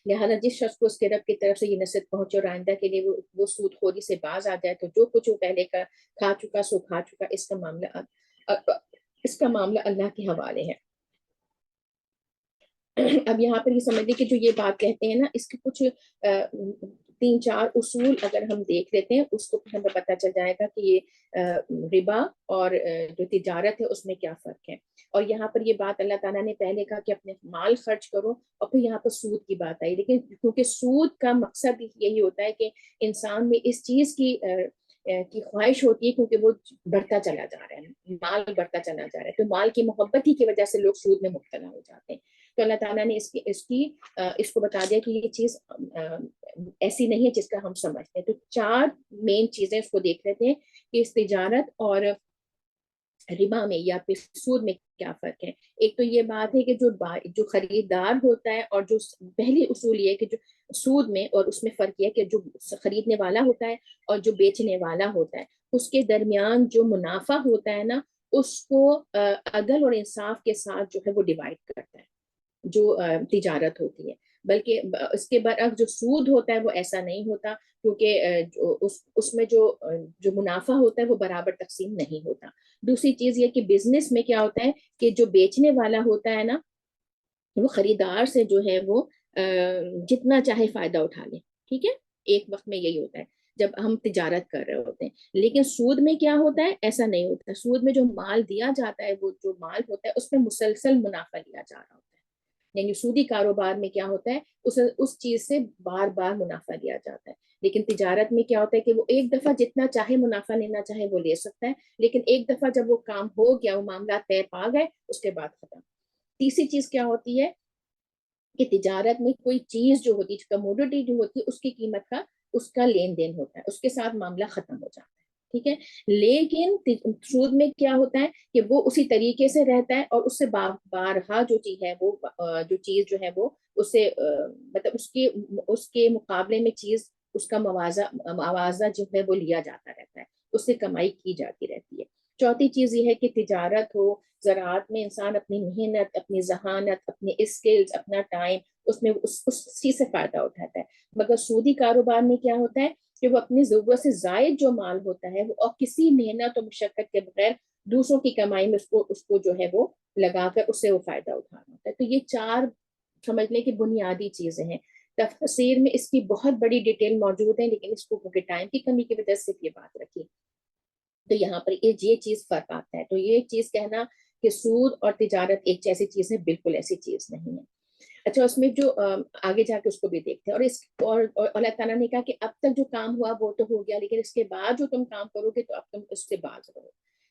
لہٰذا جس شخص کو اس کے رب کی طرف سے یہ نصیحت پہنچے اور آئندہ کے لیے وہ سود خوری سے باز آ جائے تو جو کچھ وہ پہلے کا کھا چکا سو کھا چکا، اس کا معاملہ اللہ کے حوالے ہے۔ اب یہاں پر یہ سمجھ لیں کہ جو یہ بات کہتے ہیں نا، اس کے کچھ 3-4 اصول اگر ہم دیکھ لیتے ہیں اس کو ہمیں پتہ چل جائے گا کہ یہ ربا اور جو تجارت ہے اس میں کیا فرق ہے۔ اور یہاں پر یہ بات اللہ تعالیٰ نے پہلے کہا کہ اپنے مال خرچ کرو، اور پھر یہاں پر سود کی بات آئی، لیکن کیونکہ سود کا مقصد یہی ہوتا ہے کہ انسان میں اس چیز کی خواہش ہوتی ہے، کیونکہ وہ بڑھتا چلا جا رہا ہے، مال بڑھتا چلا جا رہا ہے، تو مال کی محبت ہی کی وجہ سے لوگ سود میں مبتلا ہو جاتے ہیں۔ تو اللہ تعالیٰ نے اس کو بتا دیا کہ یہ چیز ایسی نہیں ہے جس کا ہم سمجھتے ہیں۔ تو 4 مین چیزیں اس کو دیکھ لیتے ہیں کہ اس تجارت اور ربا میں یا پھر سود میں کیا فرق ہے۔ ایک تو یہ بات ہے کہ جو خریدار ہوتا ہے، اور جو پہلی اصول یہ ہے کہ جو سود میں اور اس میں فرق یہ ہے کہ جو خریدنے والا ہوتا ہے اور جو بیچنے والا ہوتا ہے اس کے درمیان جو منافع ہوتا ہے نا، اس کو عدل اور انصاف کے ساتھ جو ہے وہ ڈیوائڈ کرتا ہے جو تجارت ہوتی ہے۔ بلکہ اس کے برعکس جو سود ہوتا ہے وہ ایسا نہیں ہوتا، کیونکہ اس میں جو منافع ہوتا ہے وہ برابر تقسیم نہیں ہوتا۔ دوسری چیز یہ کہ بزنس میں کیا ہوتا ہے کہ جو بیچنے والا ہوتا ہے نا، وہ خریدار سے جو ہے وہ جتنا چاہے فائدہ اٹھا لے، ٹھیک ہے، ایک وقت میں یہی ہوتا ہے جب ہم تجارت کر رہے ہوتے ہیں۔ لیکن سود میں کیا ہوتا ہے؟ ایسا نہیں ہوتا۔ سود میں جو مال دیا جاتا ہے، وہ جو مال ہوتا ہے اس میں مسلسل منافع لیا جا رہا ہوتا ہے، یعنی سودی کاروبار میں کیا ہوتا ہے اس چیز سے بار بار منافع لیا جاتا ہے۔ لیکن تجارت میں کیا ہوتا ہے کہ وہ ایک دفعہ جتنا چاہے منافع لینا چاہے وہ لے سکتا ہے، لیکن ایک دفعہ جب وہ کام ہو گیا، وہ معاملات طے پا گئے، اس کے بعد ختم۔ تیسری چیز کیا ہوتی ہے کہ تجارت میں کوئی چیز جو ہوتی ہے، کموڈٹی جو ہوتی ہے، اس کی قیمت کا اس کا لین دین ہوتا ہے، اس کے ساتھ معاملہ ختم ہو جاتا ہے، ٹھیک ہے۔ لیکن سود میں کیا ہوتا ہے کہ وہ اسی طریقے سے رہتا ہے، اور اس سے بارہا جو چیز ہے وہ جو ہے وہ اس سے مطلب اس کے مقابلے میں چیز اس کا موازہ جو ہے وہ لیا جاتا رہتا ہے، اس سے کمائی کی جاتی رہتی ہے۔ چوتھی چیز یہ ہے کہ تجارت ہو، زراعت میں انسان اپنی محنت، اپنی ذہانت، اپنے اسکلز، اپنا ٹائم، اس میں اس چیز سے فائدہ اٹھاتا ہے۔ مگر سودی کاروبار میں کیا ہوتا ہے کہ وہ اپنی ضرورت سے زائد جو مال ہوتا ہے وہ اور کسی محنت و مشقت کے بغیر دوسروں کی کمائی میں اس کو جو ہے وہ لگا کر اس سے وہ فائدہ اٹھانا ہوتا ہے۔ تو یہ 4 سمجھ لیں کہ بنیادی چیزیں ہیں۔ تفسیر میں اس کی بہت بڑی ڈیٹیل موجود ہے، لیکن اس کو کیونکہ ٹائم کی کمی کی وجہ سے یہ بات رکھی۔ تو یہاں پر یہ چیز فرق آتا ہے۔ تو یہ چیز کہنا کہ سود اور تجارت ایک جیسی چیز ہے، بالکل ایسی چیز نہیں ہے۔ اچھا، اس میں جو آگے جا کے اس کو بھی دیکھتے ہیں، اور اللہ تعالیٰ نے کہا کہ اب تک جو کام ہوا وہ تو ہو گیا، لیکن اس کے بعد جو تم کام کرو گے تو اب تم اس سے باز رہو۔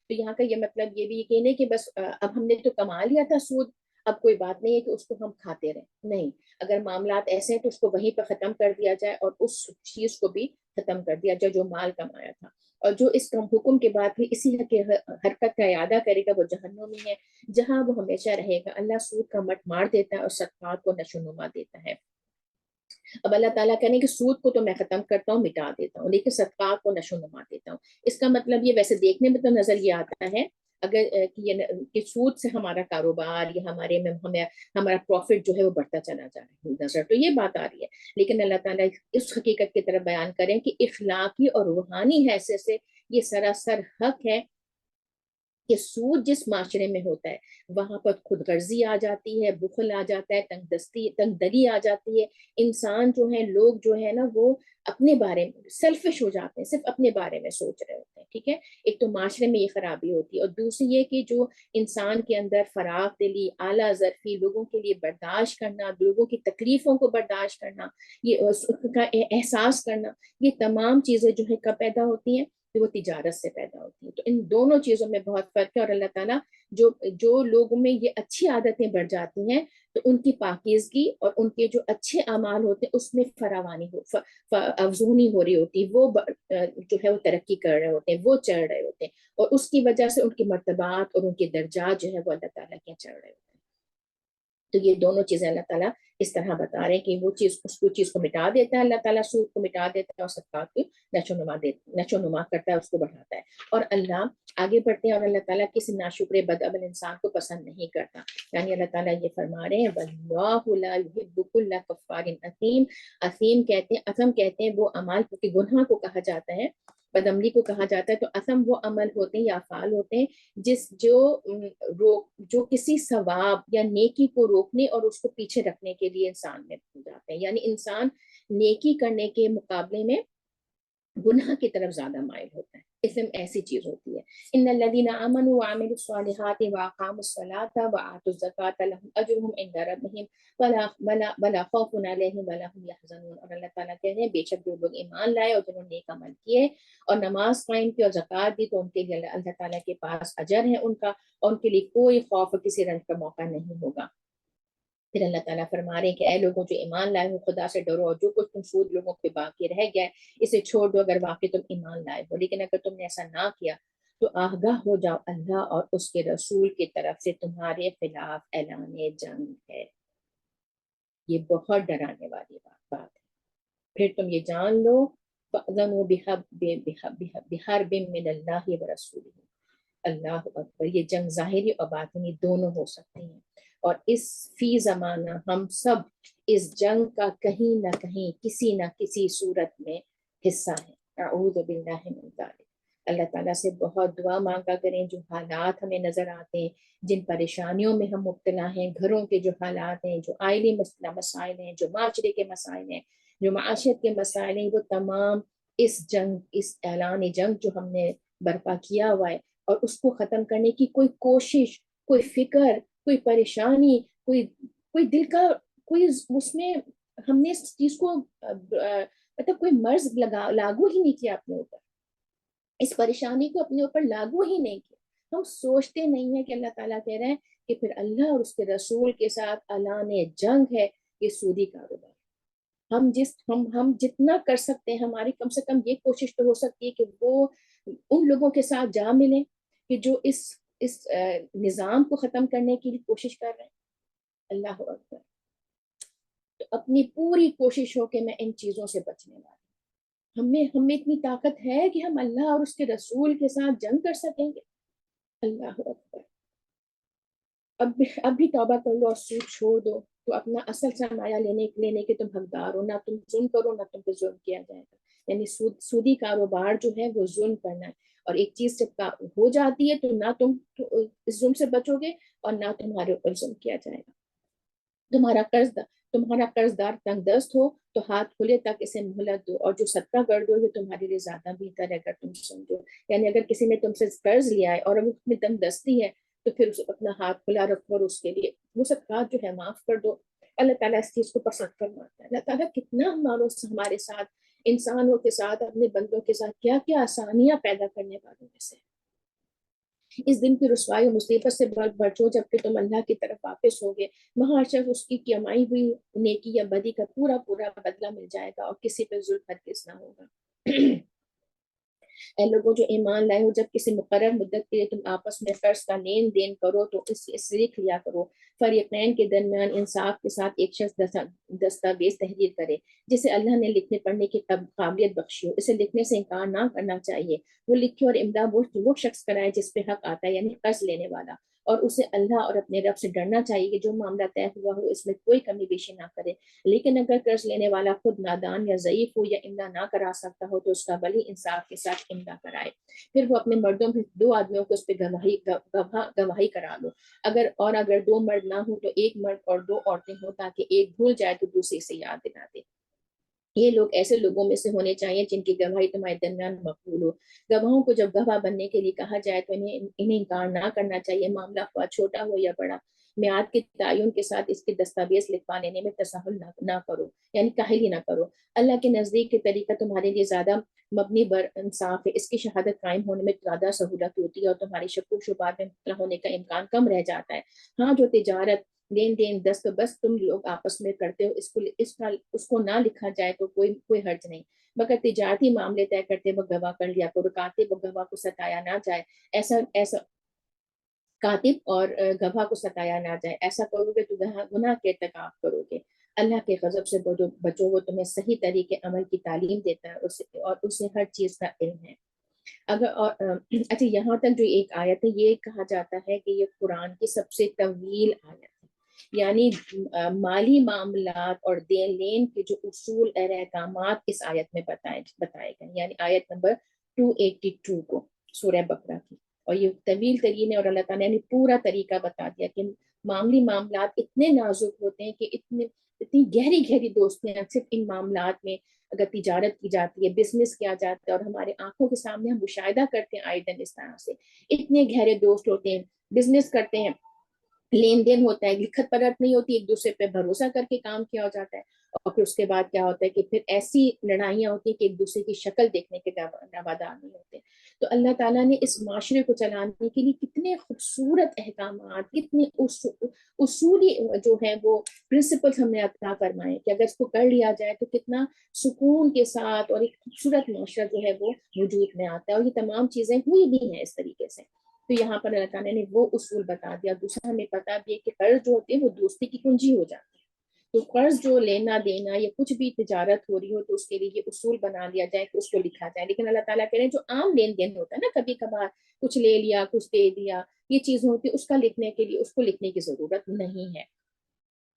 تو یہاں کا یہ مطلب یہ بھی یہ نہیں کہ بس اب ہم نے تو کما لیا تھا سود، اب کوئی بات نہیں ہے کہ اس کو ہم کھاتے رہیں، نہیں۔ اگر معاملات ایسے ہیں تو اس کو وہیں پہ ختم کر دیا جائے اور اس چیز کو بھی ختم کر دیا جائے جو مال کمایا تھا۔ اور جو اس حکم کے بعد بھی اسی حرکت کا اعادہ کرے گا وہ جہنم میں ہے، جہاں وہ ہمیشہ رہے گا۔ اللہ سود کا مٹ مار دیتا ہے اور صدقات کو نشوونما دیتا ہے۔ اب اللہ تعالیٰ کہنے کہ سود کو تو میں ختم کرتا ہوں، مٹا دیتا ہوں، لیکن صدقات کو نشوونما دیتا ہوں۔ اس کا مطلب یہ ویسے دیکھنے میں تو نظر یہ آتا ہے اگر کہ سود سے ہمارا کاروبار یا ہمارا پروفٹ جو ہے وہ بڑھتا چلا جا رہا ہے، نظر تو یہ بات آ رہی ہے، لیکن اللہ تعالیٰ اس حقیقت کی طرف بیان کریں کہ اخلاقی اور روحانی حیثیت سے یہ سراسر حق ہے کہ سود جس معاشرے میں ہوتا ہے وہاں پر خود غرضی آ جاتی ہے، بخل آ جاتا ہے، تنگ دلی آ جاتی ہے۔ انسان جو ہے، لوگ جو ہے نا، وہ اپنے بارے میں سیلفش ہو جاتے ہیں، صرف اپنے بارے میں سوچ رہے ہوتے ہیں، ٹھیک ہے۔ ایک تو معاشرے میں یہ خرابی ہوتی ہے، اور دوسری یہ کہ جو انسان کے اندر فراغ دلی، اعلیٰ ظرفی، لوگوں کے لیے برداشت کرنا، لوگوں کی تکلیفوں کو برداشت کرنا، یہ اس کا احساس کرنا، یہ تمام چیزیں جو ہے کب پیدا ہوتی ہیں؟ تو وہ تجارت سے پیدا ہوتی ہیں. تو ان دونوں چیزوں میں بہت فرق ہے. اور اللہ تعالیٰ جو لوگوں میں یہ اچھی عادتیں بڑھ جاتی ہیں تو ان کی پاکیزگی اور ان کے جو اچھے اعمال ہوتے ہیں اس میں فراوانی افزونی ہو رہی ہوتی ہے. وہ جو ہے وہ ترقی کر رہے ہوتے ہیں, وہ چڑھ رہے ہوتے ہیں, اور اس کی وجہ سے ان کی مرتبات اور ان کے درجات جو ہے وہ اللہ تعالیٰ کے چڑھ رہے ہوتے ہیں. تو یہ دونوں چیزیں اللہ تعالیٰ اس طرح بتا رہے ہیں کہ وہ چیز اس کو چیز کو مٹا دیتا ہے, اللہ تعالیٰ سود کو مٹا دیتا ہے اور صدقات کو نشو نما کرتا ہے, اس کو بڑھاتا ہے. اور اللہ آگے بڑھتے ہیں, اور اللہ تعالیٰ کسی ناشکر بدعمل انسان کو پسند نہیں کرتا. یعنی اللہ تعالیٰ یہ فرما رہے ہیں واللہ لا یحب کل کفار اثیم. اثیم کہتے ہیں, اثم کہتے ہیں وہ اعمال, کیونکہ گناہ کو کہا جاتا ہے, بدعملی کو کہا جاتا ہے. تو اثم وہ عمل ہوتے ہیں یا افعال ہوتے ہیں جو کسی ثواب یا نیکی کو روکنے اور اس کو پیچھے رکھنے کے لیے انسان میں جاتے ہیں. یعنی انسان نیکی کرنے کے مقابلے میں گناہ کی طرف زیادہ مائل ہوتا ہے. اسم ایسی چیز ہوتی ہے. ان الذين امنوا وعملوا الصالحات واقاموا الصلاة وآتوا الزكاة لهم اجرهم عند ربهم ولا خوف عليهم ولا هم يحزنون. اور اللہ تعالیٰ کہہ رہے ہیں بے شک جو لوگ ایمان لائے اور جنہوں نے نیک عمل کیے اور نماز قائم کی اور زکوٰۃ دی تو ان کے لیے اللہ تعالیٰ کے پاس اجر ہے ان کا, اور ان کے لیے کوئی خوف اور کسی رنج کا موقع نہیں ہوگا. پھر اللہ تعالیٰ فرما رہے ہیں کہ اے لوگوں جو ایمان لائے ہو خدا سے ڈرو, اور جو کچھ تم سود لوگوں پہ باقی رہ گیا ہے اسے چھوڑ دو اگر واقعی تم ایمان لائے ہو. لیکن اگر تم نے ایسا نہ کیا تو آگاہ ہو جاؤ اللہ اور اس کے رسول کی طرف سے تمہارے خلاف اعلان جنگ ہے. یہ بہت ڈرانے والی بات ہے. پھر تم یہ جان لو فَأْذَنُوا بِحَرْبٍ مِّنَ اللَّهِ وَرَسُولِهِ. اللہ اکبر. یہ جنگ ظاہری اور باطنی دونوں ہو سکتی ہیں, اور اس فی زمانہ ہم سب اس جنگ کا کہیں نہ کہیں کسی نہ کسی صورت میں حصہ ہیں. اعوذ باللہ من ذالک. اللہ تعالیٰ سے بہت دعا مانگا کریں. جو حالات ہمیں نظر آتے ہیں, جن پریشانیوں میں ہم مبتلا ہیں, گھروں کے جو حالات ہیں, جو آئلی مسائل ہیں, جو معاشرے کے مسائل ہیں, جو معاشرت کے مسائل ہیں, وہ تمام اس جنگ, اس اعلان جنگ جو ہم نے برپا کیا ہوا ہے اور اس کو ختم کرنے کی کوئی کوشش, کوئی فکر, کوئی پریشانی, کوئی دل کا کوئی اس میں ہم نے اس چیز کو مطلب کوئی مرض لاگو ہی نہیں کیا اپنے اوپر, اس پریشانی کو اپنے اوپر لاگو ہی نہیں کیا. ہم سوچتے نہیں ہیں کہ اللہ تعالیٰ کہہ رہے ہیں کہ پھر اللہ اور اس کے رسول کے ساتھ اعلان جنگ ہے یہ سودی کاروبار. ہم جتنا کر سکتے ہیں, ہماری کم سے کم یہ کوشش تو ہو سکتی ہے کہ وہ ان لوگوں کے ساتھ جا ملیں کہ جو اس نظام کو ختم کرنے کی کوشش کر رہے ہیں. اللہ اکبر. تو اپنی پوری کوشش ہو کہ میں ان چیزوں سے بچنے والا ہوں. ہمیں اتنی طاقت ہے کہ ہم اللہ اور اس کے رسول کے ساتھ جنگ کر سکیں گے. اللہ اکبر. اب بھی توبہ کر لو اور سود چھوڑ دو تو اپنا اصل سرمایہ لینے کے تم حقدار ہو. نہ تم ظلم کرو نہ تم پہ ظلم کیا جائے گا. یعنی سودی کاروبار جو ہے وہ ظلم کرنا ہے, اور ایک چیز جب ہو جاتی ہے تو نہ تم اس ظلم سے بچو گے اور نہ تمہارے اوپر ظلم کیا جائے گا. تمہارا قرض دار تنگ دست ہو تو ہاتھ کھلے تک اسے مہلت دو, اور جو صدقہ کر دو یہ تمہارے لیے زیادہ بہتر ہے اگر تم سمجھو. یعنی اگر کسی نے تم سے قرض لیا ہے اور اب اس میں تنگ دستی ہے تو پھر اپنا ہاتھ کھلا رکھو اور اس کے لیے وہ صدقات جو ہے معاف کر دو. اللہ تعالیٰ اس چیز کو پسند فرماتا ہے. اللہ تعالیٰ کتنا ہمارے ساتھ, انسانوں کے ساتھ, اپنے بندوں کے ساتھ کیا کیا آسانیاں پیدا کرنے والوں میں سے. اس دن کی رسوائی و مصیبت سے بچو جب کہ تم اللہ کی طرف واپس ہوگے. وہاں شخص اس کی کمائی ہوئی نیکی یا بدی کا پورا بدلہ مل جائے گا اور کسی پہ ظلم ہرگز نہ ہوگا. اے لوگوں جو ایمان لائے ہو, جب کسی مقرر مدت کے لیے تم آپس میں قرض کا لین دین کرو تو اس لکھ لیا کرو. فریقین کے درمیان انصاف کے ساتھ ایک شخص دستاویز تحریر کرے جسے اللہ نے لکھنے پڑھنے کی قابلیت بخشی ہو. اسے لکھنے سے انکار نہ کرنا چاہیے. وہ لکھے اور املا وہ شخص کرائے جس پہ حق آتا ہے, یعنی قرض لینے والا, اور اسے اللہ اور اپنے رب سے ڈرنا چاہیے کہ جو معاملہ طے ہوا ہو اس میں کوئی کمی بیشی نہ کرے. لیکن اگر قرض لینے والا خود نادان یا ضعیف ہو یا املا نہ کرا سکتا ہو تو اس کا ولی انصاف کے ساتھ املا کرائے. پھر وہ اپنے مردوں میں 2 آدمیوں کو اس پہ گواہی کرا لو. اگر 2 مرد نہ ہو تو 1 مرد اور 2 عورتیں ہوں تاکہ ایک بھول جائے تو دوسری سے یاد دلا دے. یہ لوگ ایسے لوگوں میں سے ہونے چاہیے جن کی گواہی تمہارے درمیان مقبول ہو. گواہوں کو جب گواہ بننے کے لیے کہا جائے تو انہیں انکار نہ کرنا چاہیے, معاملہ خواہ چھوٹا ہو یا بڑا. میعاد کے تعین کے ساتھ اس کے دستاویز لکھوا لینے میں تساہل نہ کرو، یعنی کاہلی نہ کرو۔ اللہ کے نزدیک یہ طریقہ تمہارے لیے زیادہ مبنی بر انصاف ہے، اس کی شہادت قائم ہونے میں زیادہ سہولت ہوتی ہے اور تمہاری شک و شبہات میں مبتلا ہونے کا امکان کم رہ جاتا ہے۔ ہاں جو تجارت لین دین دست بس تم لوگ آپس میں کرتے ہو اس کو نہ لکھا جائے تو کوئی حرج نہیں، مگر تجارتی معاملے طے کرتے وقت گواہ کر لیا کرو، کاتب و گواہ کو ستایا نہ جائے، ایسا کاتب اور گواہ کو ستایا نہ جائے، ایسا کرو گے تو گناہ کے ارتکاب کرو گے۔ اللہ کے غضب سے بچو، وہ تمہیں صحیح طریقے عمل کی تعلیم دیتا ہے اور اسے ہر چیز کا علم ہے۔ اچھا یہاں تک جو ایک آیت ہے یہ کہا جاتا ہے کہ یہ قرآن کی سب سے طویل آیت ہے، یعنی مالی معاملات اور دین لین کے جو اصول اور احکامات اس آیت میں بتائے گئے، یعنی آیت نمبر 282 کو سورہ بقرہ کی، اور یہ طویل ترین ہے اور اللہ تعالیٰ نے پورا طریقہ بتا دیا کہ معاملی معاملات اتنے نازک ہوتے ہیں کہ اتنی گہری دوستیاں صرف ان معاملات میں اگر تجارت کی جاتی ہے، بزنس کیا جاتا ہے، اور ہمارے آنکھوں کے سامنے ہم مشاہدہ کرتے ہیں آئے دن اس طرح سے، اتنے گہرے دوست ہوتے ہیں، بزنس کرتے ہیں، لین دین ہوتا ہے، لکھت پڑھت نہیں ہوتی، ایک دوسرے پہ بھروسہ کر کے کام کیا ہو جاتا ہے، اور پھر اس کے بعد کیا ہوتا ہے کہ پھر ایسی لڑائیاں ہوتی ہیں کہ ایک دوسرے کی شکل دیکھنے کے روادار نہیں ہوتے۔ تو اللہ تعالیٰ نے اس معاشرے کو چلانے کے لیے کتنے خوبصورت احکامات، کتنے اصولی جو ہیں وہ پرنسپلز ہم نے عطا فرمائے کہ اگر اس کو کر لیا جائے تو کتنا سکون کے ساتھ اور ایک خوبصورت معاشرہ جو ہے وہ وجود میں آتا ہے، اور یہ تمام چیزیں ہوئی بھی ہیں اس طریقے سے۔ تو یہاں پر اللہ تعالیٰ نے وہ اصول بتا دیا۔ دوسرا ہمیں پتا بھی ہے کہ قرض جو ہوتے ہیں وہ دوستی کی کنجی ہو جاتے ہیں، تو قرض جو لینا دینا یا کچھ بھی تجارت ہو رہی ہو تو اس کے لیے یہ اصول بنا لیا جائے کہ اس کو لکھا جائے، لیکن اللہ تعالیٰ کہہ رہے ہیں جو عام لین دین ہوتا ہے نا، کبھی کبھار کچھ لے لیا کچھ دے دیا، یہ چیزیں ہوتی ہیں، اس کا لکھنے کے لیے اس کو لکھنے کی ضرورت نہیں ہے۔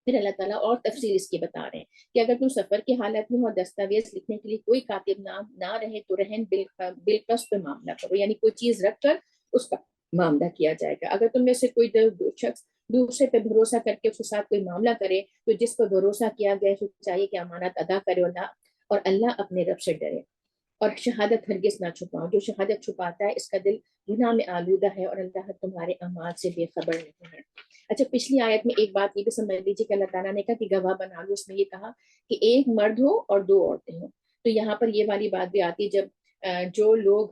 پھر اللہ تعالیٰ اور تفصیل اس کی بتا رہے ہیں کہ اگر تم سفر کی حالت میں ہو اور دستاویز لکھنے کے لیے کوئی کاتب نہ رہے تو رہن بالقسط پہ معاملہ کرو، یعنی کوئی چیز رکھ کر اس کا معاملہ کیا جائے گا۔ اگر تم میں سے کوئی شخص دوسرے پہ بھروسہ کر کے اس کے ساتھ کوئی معاملہ کرے تو جس پر بھروسہ کیا گیا ہے چاہیے کہ امانت ادا کرے، اور اللہ اپنے رب سے ڈرے، اور شہادت ہرگز نہ چھپاؤ، جو شہادت چھپاتا ہے اس کا دل گناہ میں آلودہ ہے اور اللہ تمہارے اعمال سے بے خبر نہیں ہے۔ اچھا پچھلی آیت میں ایک بات یہ بھی سمجھ لیجیے کہ اللہ تعالیٰ نے کہا کہ گواہ بنا لو، اس میں یہ کہا کہ ایک مرد ہو اور دو عورتیں ہوں، تو یہاں پر یہ والی بات بھی آتی ہے جب جو لوگ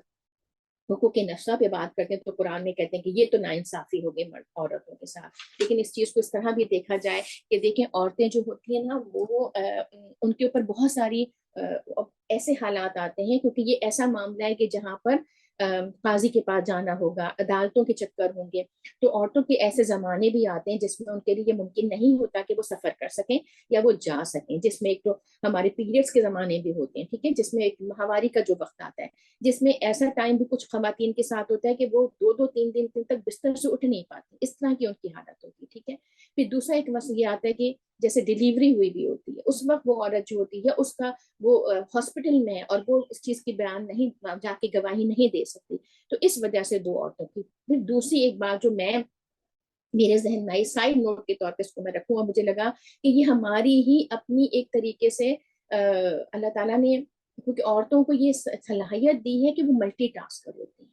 حقوق نفسہ پہ بات کرتے ہیں تو قرآن میں کہتے ہیں کہ یہ تو ناانصافی ہو گئی مرد عورتوں کے ساتھ، لیکن اس چیز کو اس طرح بھی دیکھا جائے کہ دیکھیں عورتیں جو ہوتی ہیں نا وہ ان کے اوپر بہت ساری ایسے حالات آتے ہیں، کیونکہ یہ ایسا معاملہ ہے کہ جہاں پر قاضی کے پاس جانا ہوگا، عدالتوں کے چکر ہوں گے، تو عورتوں کے ایسے زمانے بھی آتے ہیں جس میں ان کے لیے یہ ممکن نہیں ہوتا کہ وہ سفر کر سکیں یا وہ جا سکیں، جس میں ایک تو ہمارے پیریڈس کے زمانے بھی ہوتے ہیں، ٹھیک ہے، جس میں ایک ماہواری کا جو وقت آتا ہے، جس میں ایسا ٹائم بھی کچھ خواتین کے ساتھ ہوتا ہے کہ وہ 2-3 دن تک بستر سے اٹھ نہیں پاتی، اس طرح کی ان کی حالت ہوتی ہے، ٹھیک ہے۔ پھر دوسرا ایک مسئلہ یہ آتا ہے کہ جیسے ڈیلیوری ہوئی بھی ہوتی ہے، اس وقت وہ عورت جو ہوتی ہے اس کا وہ ہاسپٹل میں ہے اور وہ اس چیز کی بیان نہیں جا کے گواہی نہیں دے سکتی، تو اس وجہ سے دو عورتوں کی۔ پھر دوسری ایک بات جو میرے ذہن میں آئی سائڈ نوٹ کے طور پہ اس کو میں رکھوں، اور مجھے لگا کہ یہ ہماری ہی اپنی ایک طریقے سے اللہ تعالیٰ نے، کیونکہ عورتوں کو یہ صلاحیت دی ہے کہ وہ ملٹی ٹاسکر ہوتی ہیں،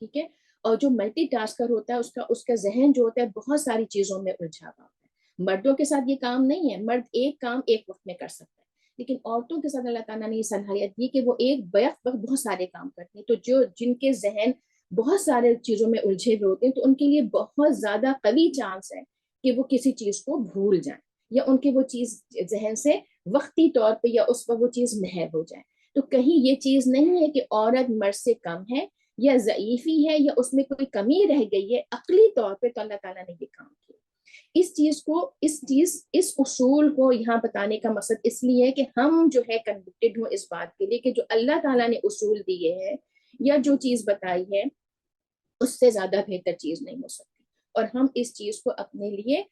ٹھیک ہے، اور جو ملٹی ٹاسکر ہوتا ہے اس کا ذہن جو ہوتا ہے بہت ساری چیزوں میں الجھا ہوا ہوتا ہے۔ مردوں کے ساتھ یہ کام نہیں ہے، مرد ایک کام ایک وقت میں کر سکتا ہے، لیکن عورتوں کے ساتھ اللہ تعالیٰ نے یہ صلاحیت دی کہ وہ ایک بیک وقت بہت سارے کام کرتی ہیں، تو جن کے ذہن بہت سارے چیزوں میں الجھے ہوئے ہوتے ہیں تو ان کے لیے بہت زیادہ قوی چانس ہے کہ وہ کسی چیز کو بھول جائیں یا ان کے وہ چیز ذہن سے وقتی طور پہ یا اس پر وہ چیز محو ہو جائے۔ تو کہیں یہ چیز نہیں ہے کہ عورت مرد سے کم ہے یا ضعیفی ہے یا اس میں کوئی کمی رہ گئی ہے، عقلی طور پہ تو اللہ تعالیٰ نے یہ کام کیا۔ اس اصول کو یہاں بتانے کا مقصد اس لیے ہے کہ ہم جو ہے کنوکٹڈ ہوں اس بات کے لیے کہ جو اللہ تعالیٰ نے اصول دیے ہیں یا جو چیز بتائی ہے اس سے زیادہ بہتر چیز نہیں ہو سکتی، اور ہم اس چیز کو اپنے لیے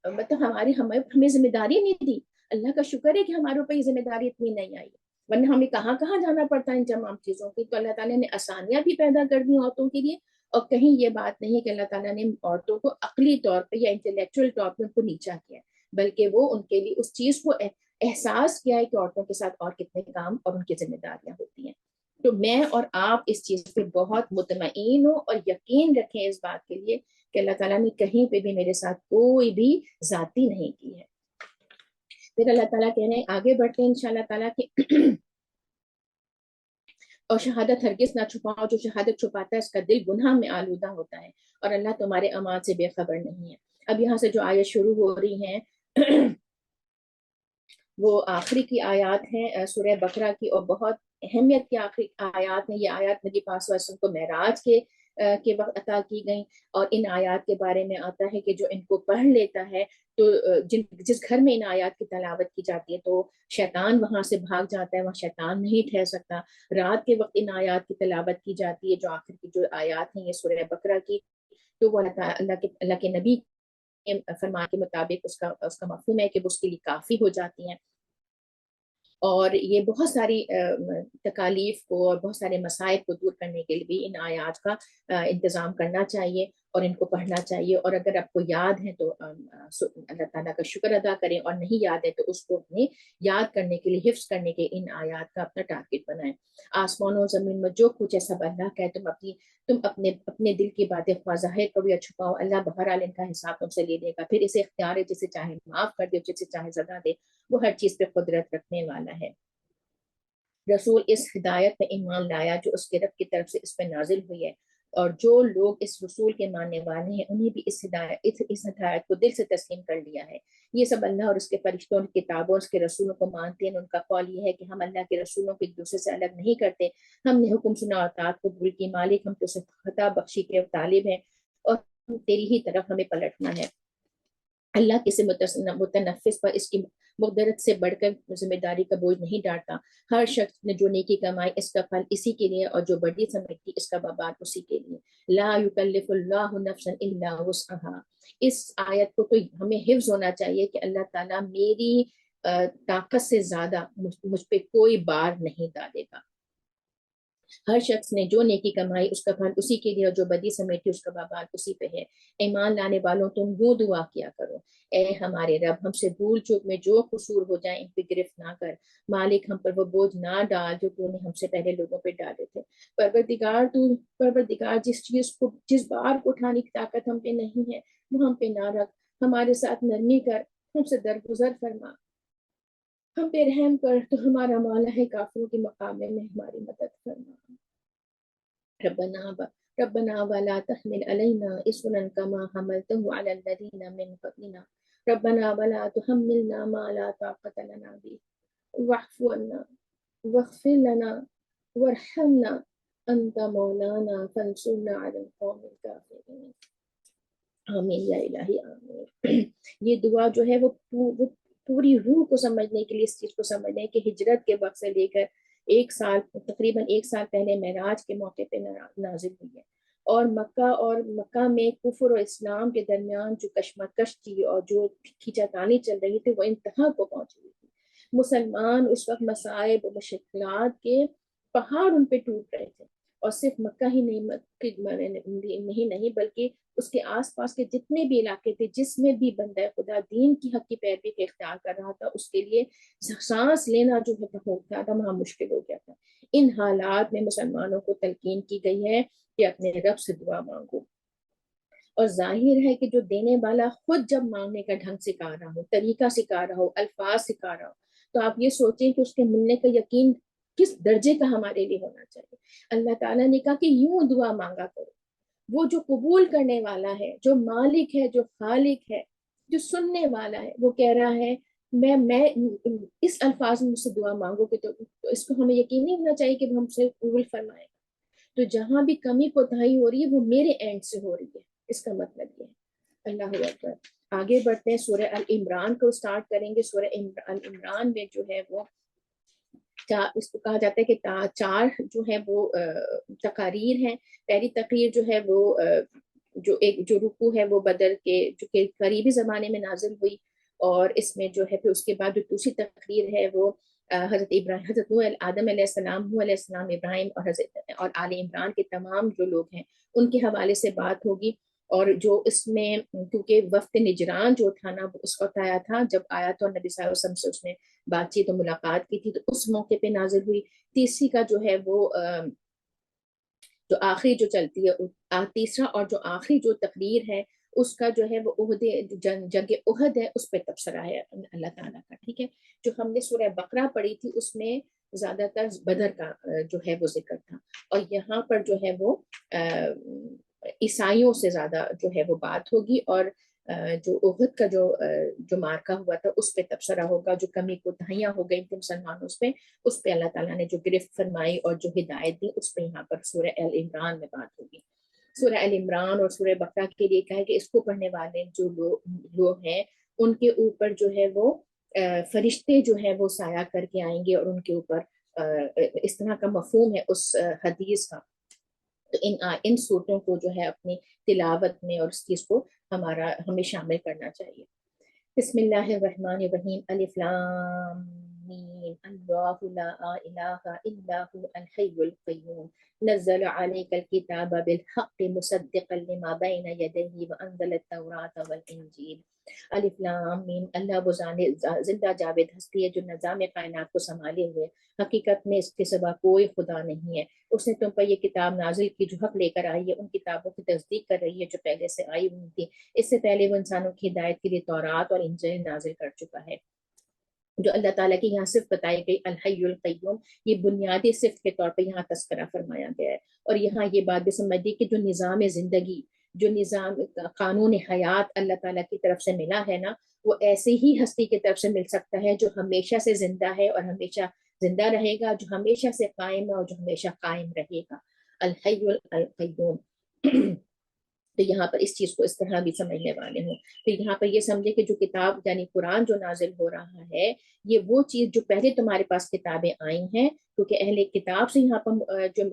مطلب ہمیں ذمہ داری نہیں دی۔ اللہ کا شکر ہے کہ ہمارے اوپر یہ ذمہ داری اتنی نہیں آئی، ورنہ ہمیں کہاں کہاں جانا پڑتا ہے ان تمام چیزوں کی۔ تو اللہ تعالیٰ نے آسانیاں بھی پیدا کر دی عورتوں کے لیے، اور کہیں یہ بات نہیں کہ اللہ تعالیٰ نے عورتوں کو عقلی طور پہ یا انٹلیکچوئل طور پہ ان کو نیچا کیا ہے، بلکہ وہ ان کے لیے اس چیز کو احساس کیا ہے کہ عورتوں کے ساتھ اور کتنے کام اور ان کی ذمہ داریاں ہوتی ہیں۔ تو میں اور آپ اس چیز پہ بہت مطمئن ہوں اور یقین رکھیں اس بات کے لیے کہ اللہ تعالیٰ نے کہیں پہ بھی میرے ساتھ کوئی بھی ذاتی نہیں کی ہے. پھر اللہ تعالیٰ کہہ رہے ہیں آگے بڑھتے ہیں انشاءاللہ تعالیٰ کہ اور شہادت ہرگز نہ چھپاؤ، جو شہادت چھپاتا ہے اس کا دل گناہ میں آلودہ ہوتا ہے اور اللہ تمہارے اعمال سے بے خبر نہیں ہے. اب یہاں سے جو آیت شروع ہو رہی ہیں وہ آخری کی آیات ہیں سورہ بقرہ کی، اور بہت اہمیت کی آخری آیات ہیں. یہ آیات نبی پاک صلی اللہ علیہ وسلم کو معراج کے وقت عطا کی گئیں، اور ان آیات کے بارے میں آتا ہے کہ جو ان کو پڑھ لیتا ہے تو جس گھر میں ان آیات کی تلاوت کی جاتی ہے تو شیطان وہاں سے بھاگ جاتا ہے، وہاں شیطان نہیں ٹھہر سکتا. رات کے وقت ان آیات کی تلاوت کی جاتی ہے جو آخر کی جو آیات ہیں یہ سورہ بقرہ کی، تو وہ اللہ کے نبی فرمان کے مطابق اس کا مفہوم ہے کہ وہ اس کے لیے کافی ہو جاتی ہیں. اور یہ بہت ساری تکالیف کو اور بہت سارے مسائل کو دور کرنے کے لیے بھی ان آیات کا انتظام کرنا چاہیے اور ان کو پڑھنا چاہیے. اور اگر آپ کو یاد ہے تو اللہ تعالیٰ کا شکر ادا کریں، اور نہیں یاد ہے تو اس کو اپنے یاد کرنے کے لیے، حفظ کرنے کے ان آیات کا اپنا ٹارگٹ بنائیں. آسمان و زمین میں جو کچھ ہے سب اللہ کا ہے، تم اپنے دل کی باتیں خواہ ظاہر کرو یا چھپاؤ، اللہ بہرحال ان کا حساب تم سے لے لے گا. پھر اسے اختیار ہے، جسے چاہے معاف کر دے، جسے چاہے سزا دے، وہ ہر چیز پہ قدرت رکھنے والا ہے. رسول اس ہدایت میں ایمان لایا جو اس کے رب کی طرف سے اس پہ نازل ہوئی ہے، اور جو لوگ اس رسول کے ماننے والے ہیں انہیں بھی اس ہدایت کو دل سے تسلیم کر لیا ہے. یہ سب اللہ اور اس کے فرشتوں، کتابوں، اس کے رسولوں کو مانتے ہیں. ان کا قول یہ ہے کہ ہم اللہ کے رسولوں کو ایک دوسرے سے الگ نہیں کرتے، ہم نے حکم سنا اور اطاعت قبول کی. مالک ہم تو سے خطا بخشی کے طالب ہیں اور تیری ہی طرف ہمیں پلٹنا ہے. اللہ کسی متنفس پر اس کی مقدرت سے بڑھ کر ذمہ داری کا بوجھ نہیں ڈالتا. ہر شخص نے جو نیکی کمائی اس کا پھل اسی کے لیے، اور جو بڑی سمجھتی اس کا وبال اسی کے لیے. لا یکلف اللہ نفسا الا وسعها. اس آیت کو تو ہمیں حفظ ہونا چاہیے کہ اللہ تعالیٰ میری طاقت سے زیادہ مجھ پہ کوئی بار نہیں ڈالے گا. ہر شخص نے جو نیکی کمائی اس کا پھل اسی کے لیے، اور جو بدی سمیٹی اس کا وبال اسی پہ ہے. ایمان لانے والوں تم یوں دعا کیا کرو، اے ہمارے رب ہم سے بھول چوک میں جو قصور ہو جائیں ان پہ گرفت نہ کر. مالک ہم پر وہ بوجھ نہ ڈال جو تو نے ہم سے پہلے لوگوں پہ ڈالے تھے. پروردگار جس بار کو اٹھانے کی طاقت ہم پہ نہیں ہے وہ ہم پہ نہ رکھ. ہمارے ساتھ نرمی کر، ہم سے درگزر فرما، ہم پہ رحم کر، تو ہمارا مولا ہے، کافروں کے مقابلے میں ہماری مدد فرما. ربنا ولا تحمل علينا إصرا كما حملته على الذين من قبلنا ربنا ولا تحملنا ما لا طاقة لنا به واعف عنا واغفر لنا وارحمنا أنت مولانا فانصرنا على القوم الكافرين. آمین یا الہی آمین. یہ دعا جو ہے وہ پوری روح کو سمجھنے کے لیے، اس چیز کو سمجھنے کہ ہجرت کے وقت سے لے کر تقریباً ایک سال پہلے معراج کے موقع پہ نازل ہوئی ہے. اور مکہ میں کفر اور اسلام کے درمیان جو کشمکش تھی اور جو کھینچاتانی چل رہی تھی وہ انتہا کو پہنچ رہی تھی. مسلمان اس وقت مصائب و مشکلات کے پہاڑ ان پہ ٹوٹ رہے تھے، اور صرف مکہ ہی نہیں بلکہ اس کے آس پاس کے جتنے بھی علاقے تھے جس میں بھی بندہ خدا دین کی حق کی پیروی کا اختیار کر رہا تھا اس کے لیے سانس لینا جو ہے بہت زیادہ وہاں مشکل ہو گیا تھا. ان حالات میں مسلمانوں کو تلقین کی گئی ہے کہ اپنے رب سے دعا مانگو. اور ظاہر ہے کہ جو دینے والا خود جب مانگنے کا ڈھنگ سکھا رہا ہو، طریقہ سکھا رہا ہو، الفاظ سکھا رہا ہو، تو آپ یہ سوچیں کہ اس کے ملنے کا یقین کس درجے کا ہمارے لیے ہونا چاہیے. اللہ تعالیٰ نے کہا کہ یوں دعا مانگا کرو. وہ جو قبول کرنے والا ہے، جو مالک ہے، جو خالق ہے، جو سننے والا ہے، وہ کہہ رہا ہے میں اس الفاظ میں مجھ سے دعا مانگو کہ تو اس کو ہمیں یقین نہیں ہونا چاہیے کہ وہ ہم سے قبول فرمائے. تو جہاں بھی کمی کوتاہی ہو رہی ہے وہ میرے اینڈ سے ہو رہی ہے، اس کا مطلب یہ ہے. اللہ اکبر. آگے بڑھتے ہیں، سورہ العمران کو سٹارٹ کریں گے. سورہ العمران میں جو ہے وہ اس کو کہا جاتا ہے کہ چار جو ہے وہ تقاریر ہیں. پہلی تقریر جو ہے وہ جو رکوع ہے وہ بدر کے جو کہ قریبی زمانے میں نازل ہوئی، اور اس میں جو ہے پھر اس کے بعد جو دوسری تقریر ہے وہ حضرت نوح آدم علیہ السلام، نوح علیہ السلام، ابراہیم اور آل عمران کے تمام جو لوگ ہیں ان کے حوالے سے بات ہوگی. اور جو اس میں کیونکہ وقت نجران جو تھا نا اس وقت آیا تھا جب آیا تو نبی صلی اللہ علیہ وسلم سے اس نے بات چیت و ملاقات کی تھی، تو اس موقع پہ نازل ہوئی. تیسری کا جو ہے وہ جو آخری جو چلتی ہے تیسرا اور جو آخری جو تقریر ہے اس کا جو ہے وہ جنگ احد ہے، اس پہ تبصرہ ہے اللہ تعالیٰ کا، ٹھیک ہے۔ جو ہم نے سورہ بقرہ پڑھی تھی اس میں زیادہ تر بدر کا جو ہے وہ ذکر تھا، اور یہاں پر جو ہے وہ عیسائیوں سے زیادہ جو ہے وہ بات ہوگی، اور جو احد کا جو مارکا ہوا تھا اس پہ تبصرہ ہوگا، جو کمی کوتاہیاں ہو گئی تھی مسلمانوں پہ، اس پہ اللہ تعالیٰ نے جو گرفت فرمائی اور جو ہدایت دی اس پہ یہاں پر سورہ ال عمران میں بات ہوگی۔ سورہ ال عمران اور سورہ بقرہ کے لیے کہا ہے کہ اس کو پڑھنے والے جو لوگ ہیں ان کے اوپر جو ہے وہ فرشتے جو ہے وہ سایہ کر کے آئیں گے، اور ان کے اوپر اس طرح کا مفہوم ہے اس حدیث کا۔ تو ان صورتوں کو جو ہے اپنی تلاوت میں اور اس چیز کو ہمیں شامل کرنا چاہیے۔ بسم اللہ الرحمن الرحیم، الف لام میم، اللہ لا الہ الا هو الحی القیوم نزل علیک الکتاب بالحق مصدقا لما بین یدیہ وانزل التوراۃ والانجیل۔ الف لام میم، اللہ وہ زندہ جاوید ہستی ہے جو نظام کائنات کو سنبھالے ہوئے، حقیقت میں اس کے سوا کوئی خدا نہیں ہے۔ اس نے تم پر یہ کتاب نازل کی جو حق لے کر آئی ہے، ان کتابوں کی تصدیق کر رہی ہے جو پہلے سے آئی ہوئی تھی، اس سے پہلے وہ انسانوں کی ہدایت کے لیے تورات اور انجیل نازل کر چکا ہے۔ جو اللہ تعالیٰ کی یہاں صرف بتائی گئی الحی القیوم، یہ بنیادی صفت کے طور پہ یہاں تذکرہ فرمایا گیا ہے، اور یہاں یہ بات بھی سمجھ دی کہ جو نظام زندگی، جو نظام قانون حیات اللہ تعالیٰ کی طرف سے ملا ہے نا، وہ ایسے ہی ہستی کی طرف سے مل سکتا ہے جو ہمیشہ سے زندہ ہے اور ہمیشہ زندہ رہے گا، جو ہمیشہ سے قائم ہے اور جو ہمیشہ قائم رہے گا، الحی القیوم۔ تو یہاں پر اس چیز کو اس طرح بھی سمجھنے والے ہوں، تو یہاں پر یہ سمجھے کہ جو کتاب یعنی قرآن جو نازل ہو رہا ہے، یہ وہ چیز جو پہلے تمہارے پاس کتابیں آئی ہیں، کیونکہ اہل کتاب سے یہاں پر جو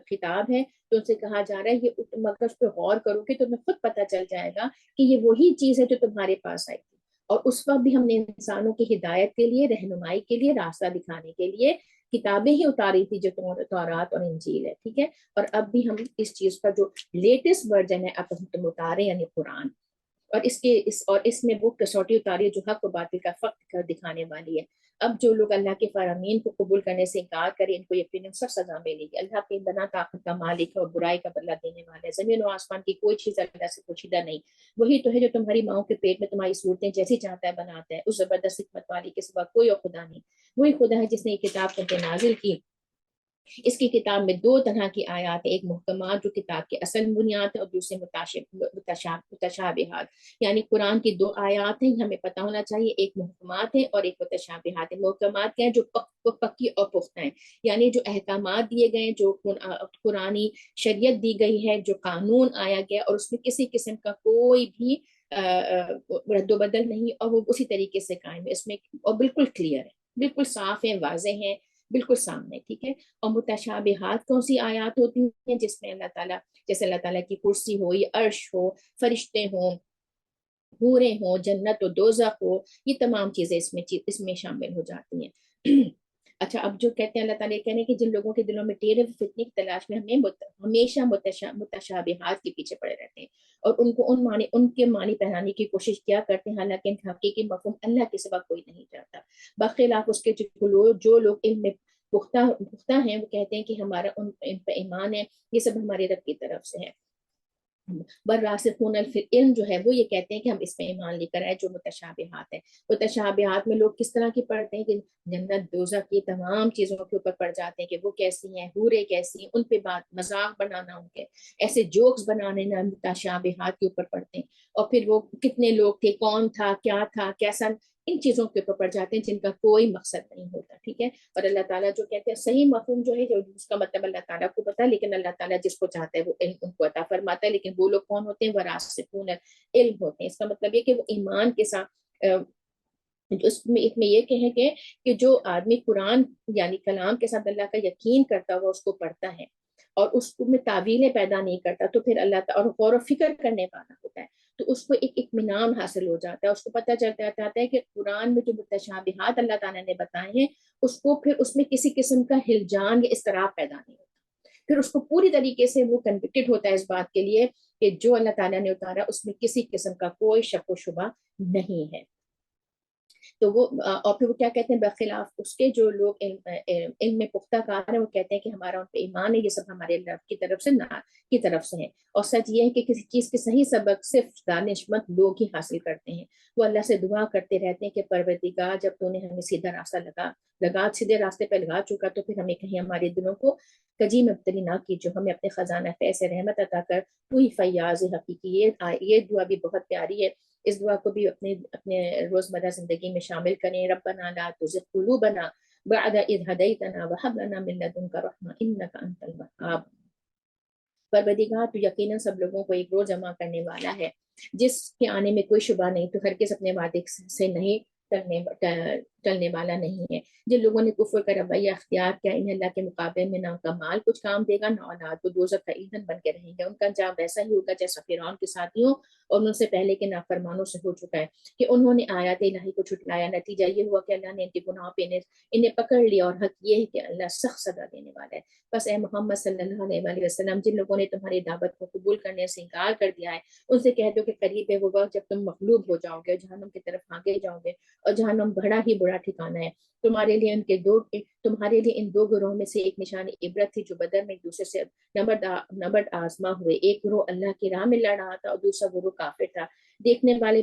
کتاب ہے تو ان سے کہا جا رہا ہے یہ مگر اس پہ غور کرو کہ تمہیں خود پتہ چل جائے گا کہ یہ وہی چیز ہے جو تمہارے پاس آئی تھی، اور اس وقت بھی ہم نے انسانوں کی ہدایت کے لیے، رہنمائی کے لیے، راستہ دکھانے کے لیے کتابیں ہی اتاری تھی جو تورات اور انجیل ہے، ٹھیک ہے۔ اور اب بھی ہم اس چیز کا جو لیٹسٹ ورژن ہے اب ہم اتارے یعنی قرآن، اور اس میں وہ کسوٹی اتاری ہے جو حق و باطل کا فرق کر دکھانے والی ہے۔ اب جو لوگ اللہ کے فرامین کو قبول کرنے سے انکار کریں ان کو یقیناً سخت سزا ملے گی۔ اللہ کے بنا طاقت کا مالک ہے اور برائی کا بدلہ دینے والا ہے۔ زمین و آسمان کی کوئی چیز اللہ سے پوشیدہ نہیں، وہی تو ہے جو تمہاری ماؤں کے پیٹ میں تمہاری صورتیں جیسی چاہتا ہے بناتا ہے، اس زبردست حکمت والی کے سوا کوئی اور خدا نہیں۔ وہی خدا ہے جس نے یہ کتاب تم پہ نازل کی۔ اس کی کتاب میں دو طرح کی آیات ہیں، ایک محکمات جو کتاب کی اصل بنیاد ہے، اور دوسرے متشابہات، یعنی قرآن کی دو آیات ہیں، ہمیں پتہ ہونا چاہیے، ایک محکمات ہیں اور ایک متشابہات ہیں۔ محکمات کیا ہیں؟ جو پکی اور پختہ ہیں، یعنی جو احکامات دیے گئے ہیں، جو قرآنی شریعت دی گئی ہے، جو قانون آیا گیا اور اس میں کسی قسم کا کوئی بھی رد و بدل نہیں، اور وہ اسی طریقے سے قائم ہے اس میں، اور بالکل کلیئر ہے، بالکل صاف ہے، واضح ہے، بالکل سامنے، ٹھیک ہے۔ اور متشابہات کون سی آیات ہوتی ہیں؟ جس میں اللہ تعالیٰ، جیسے اللہ تعالیٰ کی کرسی ہو، یا عرش ہو، فرشتے ہوں، حوریں ہوں، جنت و دوزخ ہو، یہ تمام چیزیں اس میں شامل ہو جاتی ہیں۔ اچھا، اب جو کہتے ہیں اللہ تعالیٰ کہنے کہ جن لوگوں کے دلوں میں ٹیڑے فتنے کی تلاش میں ہمیشہ متشابہات کے پیچھے پڑے رہتے ہیں، اور ان کے معنی پہنانے کی کوشش کیا کرتے ہیں، حالانکہ ان حقیقی مفہوم اللہ کے سوا کوئی نہیں جانتا۔ بخلاف اس کے جو لوگ علم میں پختہ ہیں، وہ کہتے ہیں کہ ہمارا ان پہ ایمان ہے، یہ سب ہمارے رب کی طرف سے ہے۔ والراسخون فی العلم جو ہے وہ یہ کہتے ہیں کہ ہم اس میں ایمان لے کر آئے جو متشابہات ہیں۔ متشابہات میں لوگ کس طرح کی پڑھتے ہیں کہ جنت دوزخ کی تمام چیزوں کے اوپر پڑ جاتے ہیں کہ وہ کیسی ہیں، حوریں کیسی ہیں، ان پہ بات مذاق بنانا، ان کے ایسے جوکس بنانے نہ متشابہات کے اوپر پڑھتے ہیں، اور پھر وہ کتنے لوگ تھے، کون تھا، کیا کیسا، ان چیزوں کے اوپر پڑ جاتے ہیں جن کا کوئی مقصد نہیں ہوتا، ٹھیک ہے۔ اور اللہ تعالیٰ جو کہتے ہیں صحیح مفہوم جو ہے، جو اس کا مطلب اللہ تعالیٰ کو پتا ہے، لیکن اللہ تعالیٰ جس کو چاہتا ہے وہ علم ان کو عطا فرماتا ہے، لیکن وہ لوگ کون ہوتے ہیں؟ وراسخون علم ہوتے ہیں۔ اس کا مطلب یہ کہ وہ ایمان کے ساتھ اس میں یہ کہیں کہ جو آدمی قرآن یعنی کلام کے ساتھ اللہ کا یقین کرتا ہوا اس کو پڑھتا ہے اور اس میں تعویلیں پیدا نہیں کرتا، تو پھر اللہ تعالیٰ اور غور و فکر کرنے والا ہوتا ہے، تو اس کو ایک اطمینان حاصل ہو جاتا ہے، اس کو پتہ چلتا ہے کہ قرآن میں جو متشابہات اللہ تعالیٰ نے بتائے ہیں، اس کو پھر اس میں کسی قسم کا ہلجان یا اضطراب پیدا نہیں ہوتا، پھر اس کو پوری طریقے سے وہ کنوکٹڈ ہوتا ہے اس بات کے لیے کہ جو اللہ تعالیٰ نے اتارا اس میں کسی قسم کا کوئی شک و شبہ نہیں ہے۔ تو وہ اور پھر وہ کیا کہتے ہیں برخلاف اس کے جو لوگ علم میں پختہ کار ہیں وہ کہتے ہیں کہ ہمارا ان پہ ایمان ہے، یہ سب ہمارے رب کی طرف سے کی طرف سے ہے. اور سچ یہ ہے کہ کسی چیز کے صحیح سبق صرف دانشمند لوگ ہی حاصل کرتے ہیں. وہ اللہ سے دعا کرتے رہتے ہیں کہ پروردگار جب تو نے ہمیں سیدھا راستہ لگا سیدھے راستے پہ لگا چکا تو پھر ہمیں کہیں ہمارے دلوں کو کجی مبتلی نہ کی، جو ہمیں اپنے خزانہ فیض رحمت عطا کر وہی فیاض حقیقی. یہ دعا بھی بہت پیاری ہے. اس دعا کو بھی اپنے روزمرہ زندگی میں شامل کریں. ربنا لا تزغ قلوبنا بعد اذ هديتنا وهب لنا من لدنك رحمة انك انت الوهاب. پروردگار تو یقیناً سب لوگوں کو ایک روز جمع کرنے والا ہے جس کے آنے میں کوئی شبہ نہیں، تو ہرگز اپنے وعدے سے نہیں ٹلنے والا نہیں ہے. جن لوگوں نے کفر کا رویہ اختیار کیا انہیں اللہ کے مقابلے میں نہ ان کا مال کچھ کام دے گا نہ اولاد، وہ دوزخ کا ایندھن بن کے رہیں گے. ان کا انجام ویسا ہی ہوگا جیسا فرعون کے ساتھیوں اور ان سے پہلے کے نافرمانوں سے ہو چکا ہے کہ انہوں نے آیات الہی کو جھٹلایا. نتیجہ یہ ہوا کہ اللہ نے ان کے گناہوں پہ انہیں پکڑ لیا، اور حق یہ ہے کہ اللہ سخت سزا دینے والا ہے. بس اے محمد صلی اللہ علیہ وسلم، جن لوگوں نے تمہاری دعوت کو قبول کرنے سے انکار کر دیا ہے ان سے کہہ دو کہ قریب ہے وہ وقت جب تم مغلوب ہو جاؤ گے اور جہنم کی طرف بھاگے جاؤ گے، اور جہنم بڑا ہی برا ٹھکانہ ہے. تمہارے لیے ان دو گروہوں میں سے ایک نشانی عبرت تھی جو بدر میں ایک دوسرے سے نبرد آزما ہوئے. ایک گروہ اللہ کی راہ میں لڑ رہا تھا اور دوسرا گروہ کافر تھا. دیکھنے والے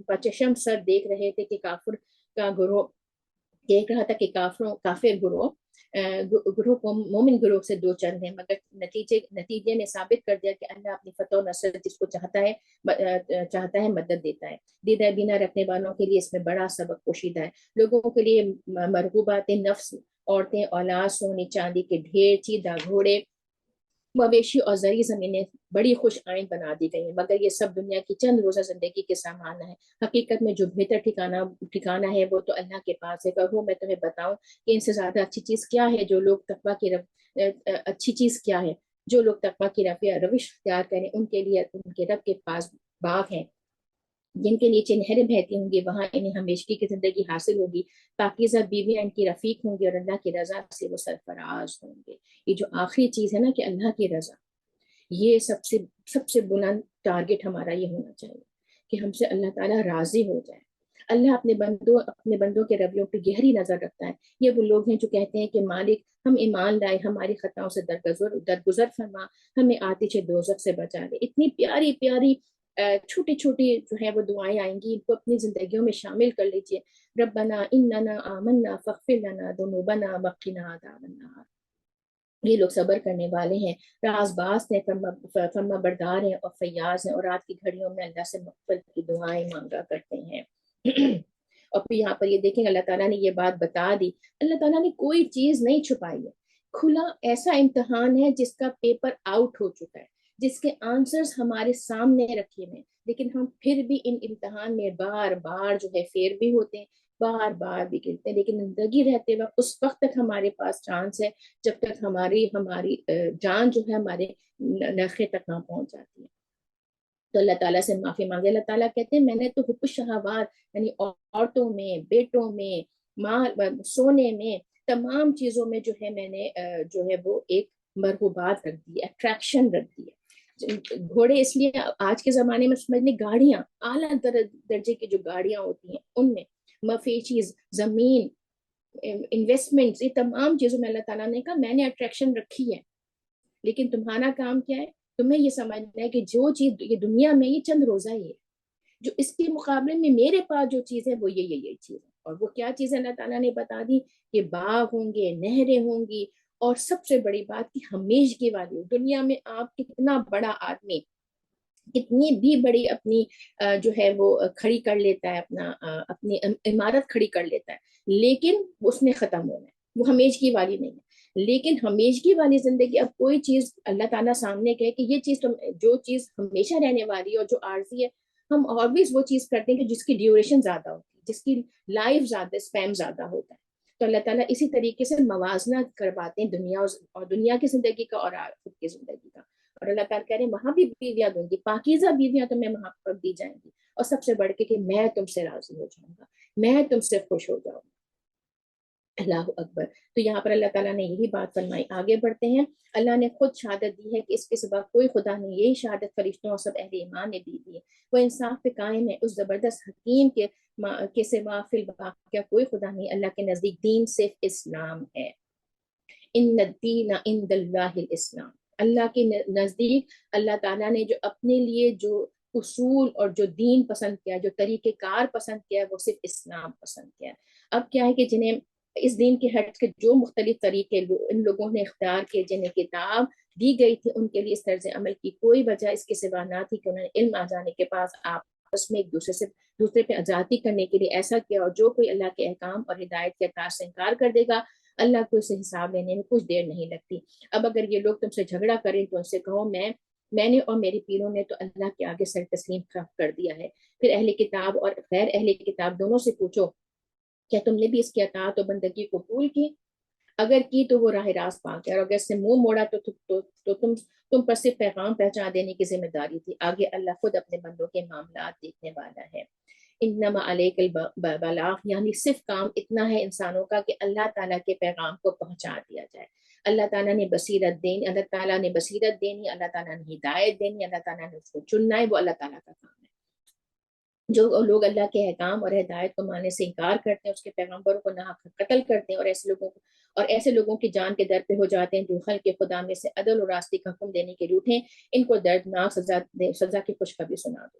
پچشم سر دیکھ رہے تھے کہ کافر کا گروہ دیکھ رہا تھا کہ کافر گروہ کو مومن گروہ سے دو چند ہیں، مگر نتیجے نے ثابت کر دیا کہ اللہ اپنی فتح و نصرت جس کو چاہتا ہے مدد دیتا ہے. دیدہ بینا رکھنے والوں کے لیے اس میں بڑا سبق پوشیدہ ہے. لوگوں کے لیے مرغوبات نفس، عورتیں، اولاد، سونے چاندی کے ڈھیر، چیدہ گھوڑے، مویشی اور زرعی زمینیں بڑی خوش آئند بنا دی گئی ہیں، مگر یہ سب دنیا کی چند روزہ زندگی کے سامان ہے. حقیقت میں جو بہتر ٹھکانہ ہے وہ تو اللہ کے پاس ہے. کہو میں تمہیں بتاؤں کہ ان سے زیادہ اچھی چیز کیا ہے؟ جو لوگ تقویٰ کی اچھی چیز کیا ہے؟ جو لوگ تقویٰ کی روش اختیار کریں ان کے لیے ان کے رب کے پاس باغ ہیں جن کے نیچے نہریں بہتی ہوں گی، وہاں انہیں ہمیشگی کی زندگی حاصل ہوگی. پاکیزہ بیویاں ان کی رفیق ہوں گی اور اللہ کی رضا سے وہ سرفراز ہوں گے. یہ جو آخری چیز ہے نا کہ اللہ کی رضا، یہ سب سے بلند ٹارگٹ ہمارا یہ ہونا چاہیے کہ ہم سے اللہ تعالیٰ راضی ہو جائے. اللہ اپنے بندوں کے رویوں پہ گہری نظر رکھتا ہے. یہ وہ لوگ ہیں جو کہتے ہیں کہ مالک ہم ایمان لائے، ہماری خطاؤں سے درگزر فرما، ہمیں آتش دوزخ سے بچا لے. اتنی پیاری پیاری چھوٹی چھوٹی جو ہے وہ دعائیں آئیں گی، ان کو اپنی زندگیوں میں شامل کر لیجئے. ربنا اننا آمنا فاغفر لنا ذنوبنا وقنا عذاب النار. یہ لوگ صبر کرنے والے ہیں، راز باز ہیں، فرما بردار ہیں اور فیاض ہیں، اور رات کی گھڑیوں میں اللہ سے مغفرت کی دعائیں مانگا کرتے ہیں. اور پھر یہاں پر یہ دیکھیں اللہ تعالیٰ نے یہ بات بتا دی. اللہ تعالیٰ نے کوئی چیز نہیں چھپائی ہے. کھلا ایسا امتحان ہے جس کا پیپر آؤٹ ہو چکا ہے، جس کے آنسرز ہمارے سامنے رکھے ہوئے ہیں، لیکن ہم پھر بھی ان امتحان میں بار بار جو ہے فیل بھی ہوتے ہیں، بار بار بھی گرتے ہیں. لیکن زندگی رہتے وقت اس وقت تک ہمارے پاس چانس ہے جب تک ہماری جان جو ہے ہمارے نخے تک نہ پہنچ جاتی ہے. تو اللہ تعالیٰ سے معافی مانگے. اللہ تعالیٰ کہتے ہیں میں نے تو حب الشہوات یعنی عورتوں میں، بیٹوں میں، مال، سونے میں، تمام چیزوں میں جو ہے میں نے جو ہے وہ ایک مرغوبات رکھ دی، اٹریکشن رکھ دی ہے. گھوڑے اس لیے آج کے زمانے میں سمجھ لیں، گاڑیاں اعلیٰ درجے کی جو گاڑیاں ہوتی ہیں ان میں، مفیشیز، زمین، انویسٹمنٹ، یہ تمام چیزوں میں اللہ تعالیٰ نے کہا میں نے اٹریکشن رکھی ہے. لیکن تمہارا کام کیا ہے؟ تمہیں یہ سمجھنا ہے کہ جو چیز یہ دنیا میں یہ چند روزہ ہی ہے، جو اس کے مقابلے میں میرے پاس جو چیز ہے وہ یہ چیز ہے. اور وہ کیا چیز اللہ تعالیٰ نے بتا دی کہ باغ ہوں گے، نہریں ہوں گی، اور سب سے بڑی بات کہ ہمیشگی والی. دنیا میں آپ کتنا بڑا آدمی کتنی بھی بڑی اپنی جو ہے وہ کھڑی کر لیتا ہے، اپنی عمارت کھڑی کر لیتا ہے، لیکن اس نے ختم ہونا ہے، وہ ہمیشگی والی نہیں ہے. لیکن ہمیشگی والی زندگی، اب کوئی چیز اللہ تعالیٰ سامنے کہے کہ یہ چیز جو چیز ہمیشہ رہنے والی ہے اور جو عارضی ہے، ہم آلویز وہ چیز کرتے ہیں کہ جس کی ڈیوریشن زیادہ ہوتی ہے، جس کی لائف زیادہ، اسپیم زیادہ ہوتا ہے. تو اللہ تعالیٰ اسی طریقے سے موازنہ کرواتے ہیں دنیا کی زندگی کا اور خود کی زندگی کا. اور اللہ تعالیٰ کہہ رہے ہیں وہاں بھی بیویاں دوں گی، پاکیزہ بیویاں تمہیں وہاں پر دی جائیں گی، اور سب سے بڑھ کے کہ میں تم سے راضی ہو جاؤں گا، میں تم سے خوش ہو جاؤں گا. اللہ اکبر. تو یہاں پر اللہ تعالیٰ نے یہی بات فرمائی. آگے بڑھتے ہیں. اللہ نے خود شہادت دی ہے کہ اس کے سوا کوئی خدا نہیں. یہی شہادت فرشتوں اور سب اہل ایمان نے دی ہے. وہ انصاف پہ قائم ہے. اس زبردست حکیم کے سوا فی الواقع کوئی خدا نہیں. اللہ کے نزدیک دین صرف اسلام ہے. ان الدین عند اللہ الاسلام. اللہ کے نزدیک اللہ تعالیٰ نے جو اپنے لیے جو اصول اور جو دین پسند کیا, جو طریقہ کار پسند کیا, وہ صرف اسلام پسند کیا. اب کیا ہے کہ جنہیں اس دین کے ہٹ کے جو مختلف طریقے ان لوگوں نے اختیار کیے, جنہیں کتاب دی گئی تھی, ان کے لیے اس طرز عمل کی کوئی وجہ اس کے سوا نہ تھی کہ انہوں نے علم آ جانے کے پاس آپس میں ایک دوسرے پہ زیادتی کرنے کے لیے ایسا کیا. اور جو کوئی اللہ کے احکام اور ہدایت کے اطاعت سے انکار کر دے گا, اللہ کو اسے حساب لینے میں کچھ دیر نہیں لگتی. اب اگر یہ لوگ تم سے جھگڑا کریں تو ان سے کہو میں نے اور میری پیروں نے تو اللہ کے آگے سر تسلیم کر دیا ہے. پھر اہل کتاب اور غیر اہل کتاب دونوں سے پوچھو, کیا تم نے بھی اس کی اطاعت و بندگی قبول کی؟ اگر کی تو وہ راہ راست پا گیا, اور اگر سے منہ موڑا تو تم پر صرف پیغام پہنچا دینے کی ذمہ داری تھی. آگے اللہ خود اپنے بندوں کے معاملات دیکھنے والا ہے. انما علیک البلاغ, یعنی صرف کام اتنا ہے انسانوں کا کہ اللہ تعالیٰ کے پیغام کو پہنچا دیا جائے. اللہ تعالیٰ نے بصیرت دینی, اللہ تعالیٰ نے ہدایت دینی, اللہ تعالیٰ نے اس کو چننا ہے, وہ اللہ تعالیٰ کا کام ہے. جو لوگ اللہ کے احکام اور ہدایت کو ماننے سے انکار کرتے ہیں, اس کے پیغمبروں کو ناحق قتل کرتے ہیں, اور ایسے لوگوں کی جان کے در پہ ہو جاتے ہیں جو خلق خدا میں سے عدل اور راستی کا حکم دینے کے روٹھے, ان کو دردناک سزا کی خوشخبری سنا دو.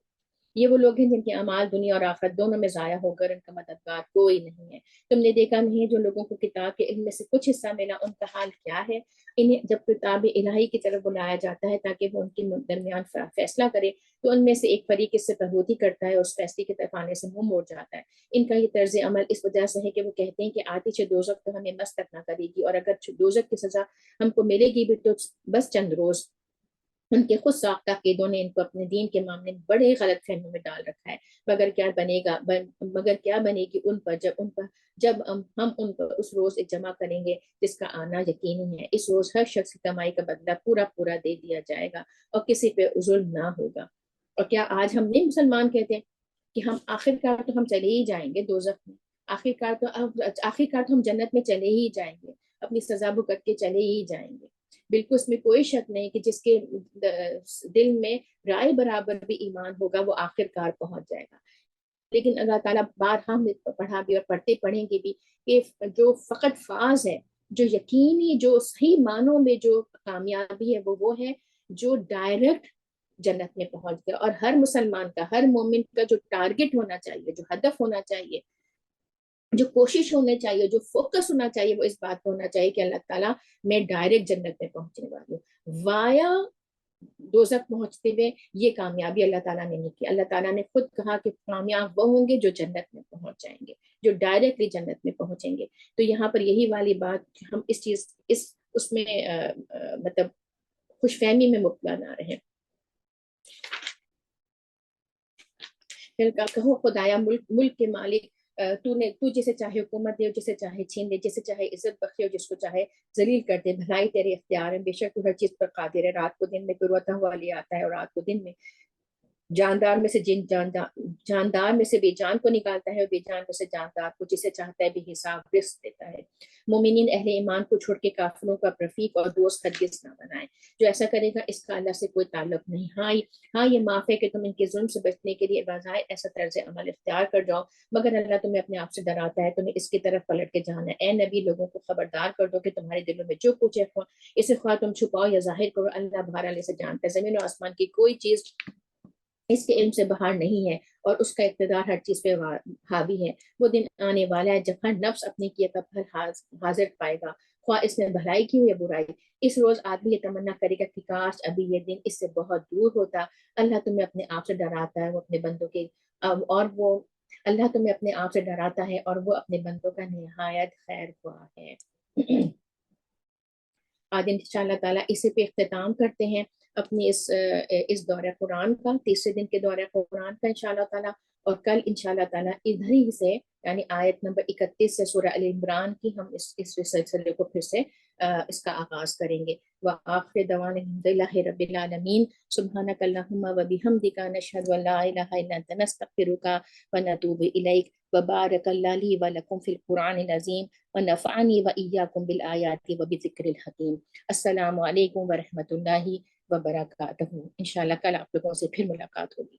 یہ وہ لوگ ہیں جن کے اعمال دنیا اور آخرت دونوں میں ضائع ہو کر ان کا مددگار کوئی نہیں ہے. تم نے دیکھا نہیں جو لوگوں کو کتاب کے علم میں سے کچھ حصہ ملا, ان کا حال کیا ہے. انہیں جب کتاب الہی کی طرف بلایا جاتا ہے تاکہ وہ ان کے درمیان فیصلہ کرے, تو ان میں سے ایک فریق اس سے بغوتی کرتا ہے اور اس فیصلے کی طرف آنے سے منہ موڑ جاتا ہے. ان کا یہ طرز عمل اس وجہ سے ہے کہ وہ کہتے ہیں کہ آتش دوزخ تو ہمیں مست نہ کرے گی, اور اگر دوزخ کی سزا ہم کو ملے گی بھی تو بس چند روز. ان کے خود ساختہ عقیدوں نے ان کو اپنے دین کے معاملے میں بڑے غلط فہمیوں میں ڈال رکھا ہے. مگر کیا بنے گی ان پر جب ہم ان پر اس روز ایک جمع کریں گے جس کا آنا یقینی ہے. اس روز ہر شخص کی کمائی کا بدلہ پورا دے دیا جائے گا اور کسی پہ ظلم نہ ہوگا. اور کیا آج ہم نہیں مسلمان کہتے ہیں کہ ہم آخرکار تو ہم چلے ہی جائیں گے دوزخ میں, آخرکار تو ہم جنت میں چلے ہی جائیں گے, اپنی سزا بھگت کے چلے ہی جائیں گے. بالکل اس میں کوئی شک نہیں کہ جس کے دل میں رائے برابر بھی ایمان ہوگا وہ آخرکار پہنچ جائے گا. لیکن اللہ تعالیٰ بار ہم پڑھا بھی اور پڑھیں گے بھی کہ جو فقط فاز ہے, جو یقینی, جو صحیح معنوں میں جو کامیابی ہے وہ ہے جو ڈائریکٹ جنت میں پہنچ گیا. اور ہر مسلمان کا, ہر مومن کا جو ٹارگٹ ہونا چاہیے, جو ہدف ہونا چاہیے, جو کوشش ہونے چاہیے, جو فوکس ہونا چاہیے, وہ اس بات پہ ہونا چاہیے کہ اللہ تعالیٰ میں ڈائریکٹ جنت میں پہنچنے والی ہوں. وایا دوزخ پہنچتے ہوئے یہ کامیابی اللہ تعالیٰ نے نہیں کی. اللہ تعالیٰ نے خود کہا کہ کامیاب وہ ہوں گے جو جنت میں پہنچ جائیں گے, جو ڈائریکٹلی جنت میں پہنچیں گے. تو یہاں پر یہی والی بات ہم اس میں مطلب خوش فہمی میں مبتلا نہ رہیں. پھر کہو خدایا ملک کے مالک, تو جسے چاہے حکومت دے, جسے چاہے چھین دے, جسے چاہے عزت بخشے اور جس کو چاہے ذلیل کر دے. بھلائی تیرے اختیار ہے, بے شک تو ہر چیز پر قادر ہے. رات کو دن میں روتا ہوا لے آتا ہے, اور رات کو دن میں جاندار میں سے جاندار میں سے بے جان کو نکالتا ہے, اور بے جان میں سے جاندار کو جسے چاہتا ہے بے حساب رزق دیتا ہے. مومنین اہل ایمان کو چھوڑ کے کافروں کا رفیق اور دوست ہرگز نہ بنائیں. جو ایسا کرے گا اس کا اللہ سے کوئی تعلق نہیں. ہاں یہ معاف ہے کہ تم ان کے ظلم سے بچنے کے لیے بجائے ایسا طرز عمل اختیار کر جاؤ, مگر اللہ تمہیں اپنے آپ سے ڈراتا ہے, تمہیں اس کی طرف پلٹ کے جانا ہے. اے نبی, لوگوں کو خبردار کر دو کہ تمہارے دلوں میں جو کچھ ہے اسے خواہ تم چھپاؤ یا ظاہر کرو, اللہ بہر علی سے جانتا ہے. زمین و آسمان کی کوئی چیز اس کے علم سے باہر نہیں ہے, اور اس کا اقتدار ہر چیز پہ حاوی ہے. وہ دن آنے والا ہے جب ہر نفس اپنے کیے کا پھل حاضر پائے گا, خواہ اس نے بھلائی کی ہو یا برائی. اس روز آدمی یہ تمنا کرے گا کہ کاش ابھی یہ دن اس سے بہت دور ہوتا. اللہ تمہیں اپنے آپ سے ڈراتا ہے, وہ اپنے بندوں کے اللہ تمہیں اپنے آپ سے ڈراتا ہے, اور وہ اپنے بندوں کا نہایت خیر خواہ ہے. آج انشاءاللہ تعالیٰ اسی پہ اختتام کرتے ہیں اپنی اس دورہ قرآن کا, تیسرے دن کے دورہ قرآن کا انشاءاللہ تعالیٰ. اور کل انشاءاللہ تعالیٰ ادھر ہی سے یعنی آیت نمبر 31 سے سورہ ال عمران کی ہم اس سلسلے کو پھر سے اس کا آغاز کریں گے. وآخر دعوانا الحمدللہ رب العالمین. سبحانک اللہم و بحمدک نشہد ان لا الہ الا انت نستغفرک ونتوب الیک. وبارک اللہ لی ولکم فی القرآن العظیم ونفعنی وإیاکم بالآیات وبذکر الحکیم. السلام علیکم ورحمۃ اللہ وبرکاتہ. انشاءاللہ کل آپ لوگوں سے پھر ملاقات ہوگی.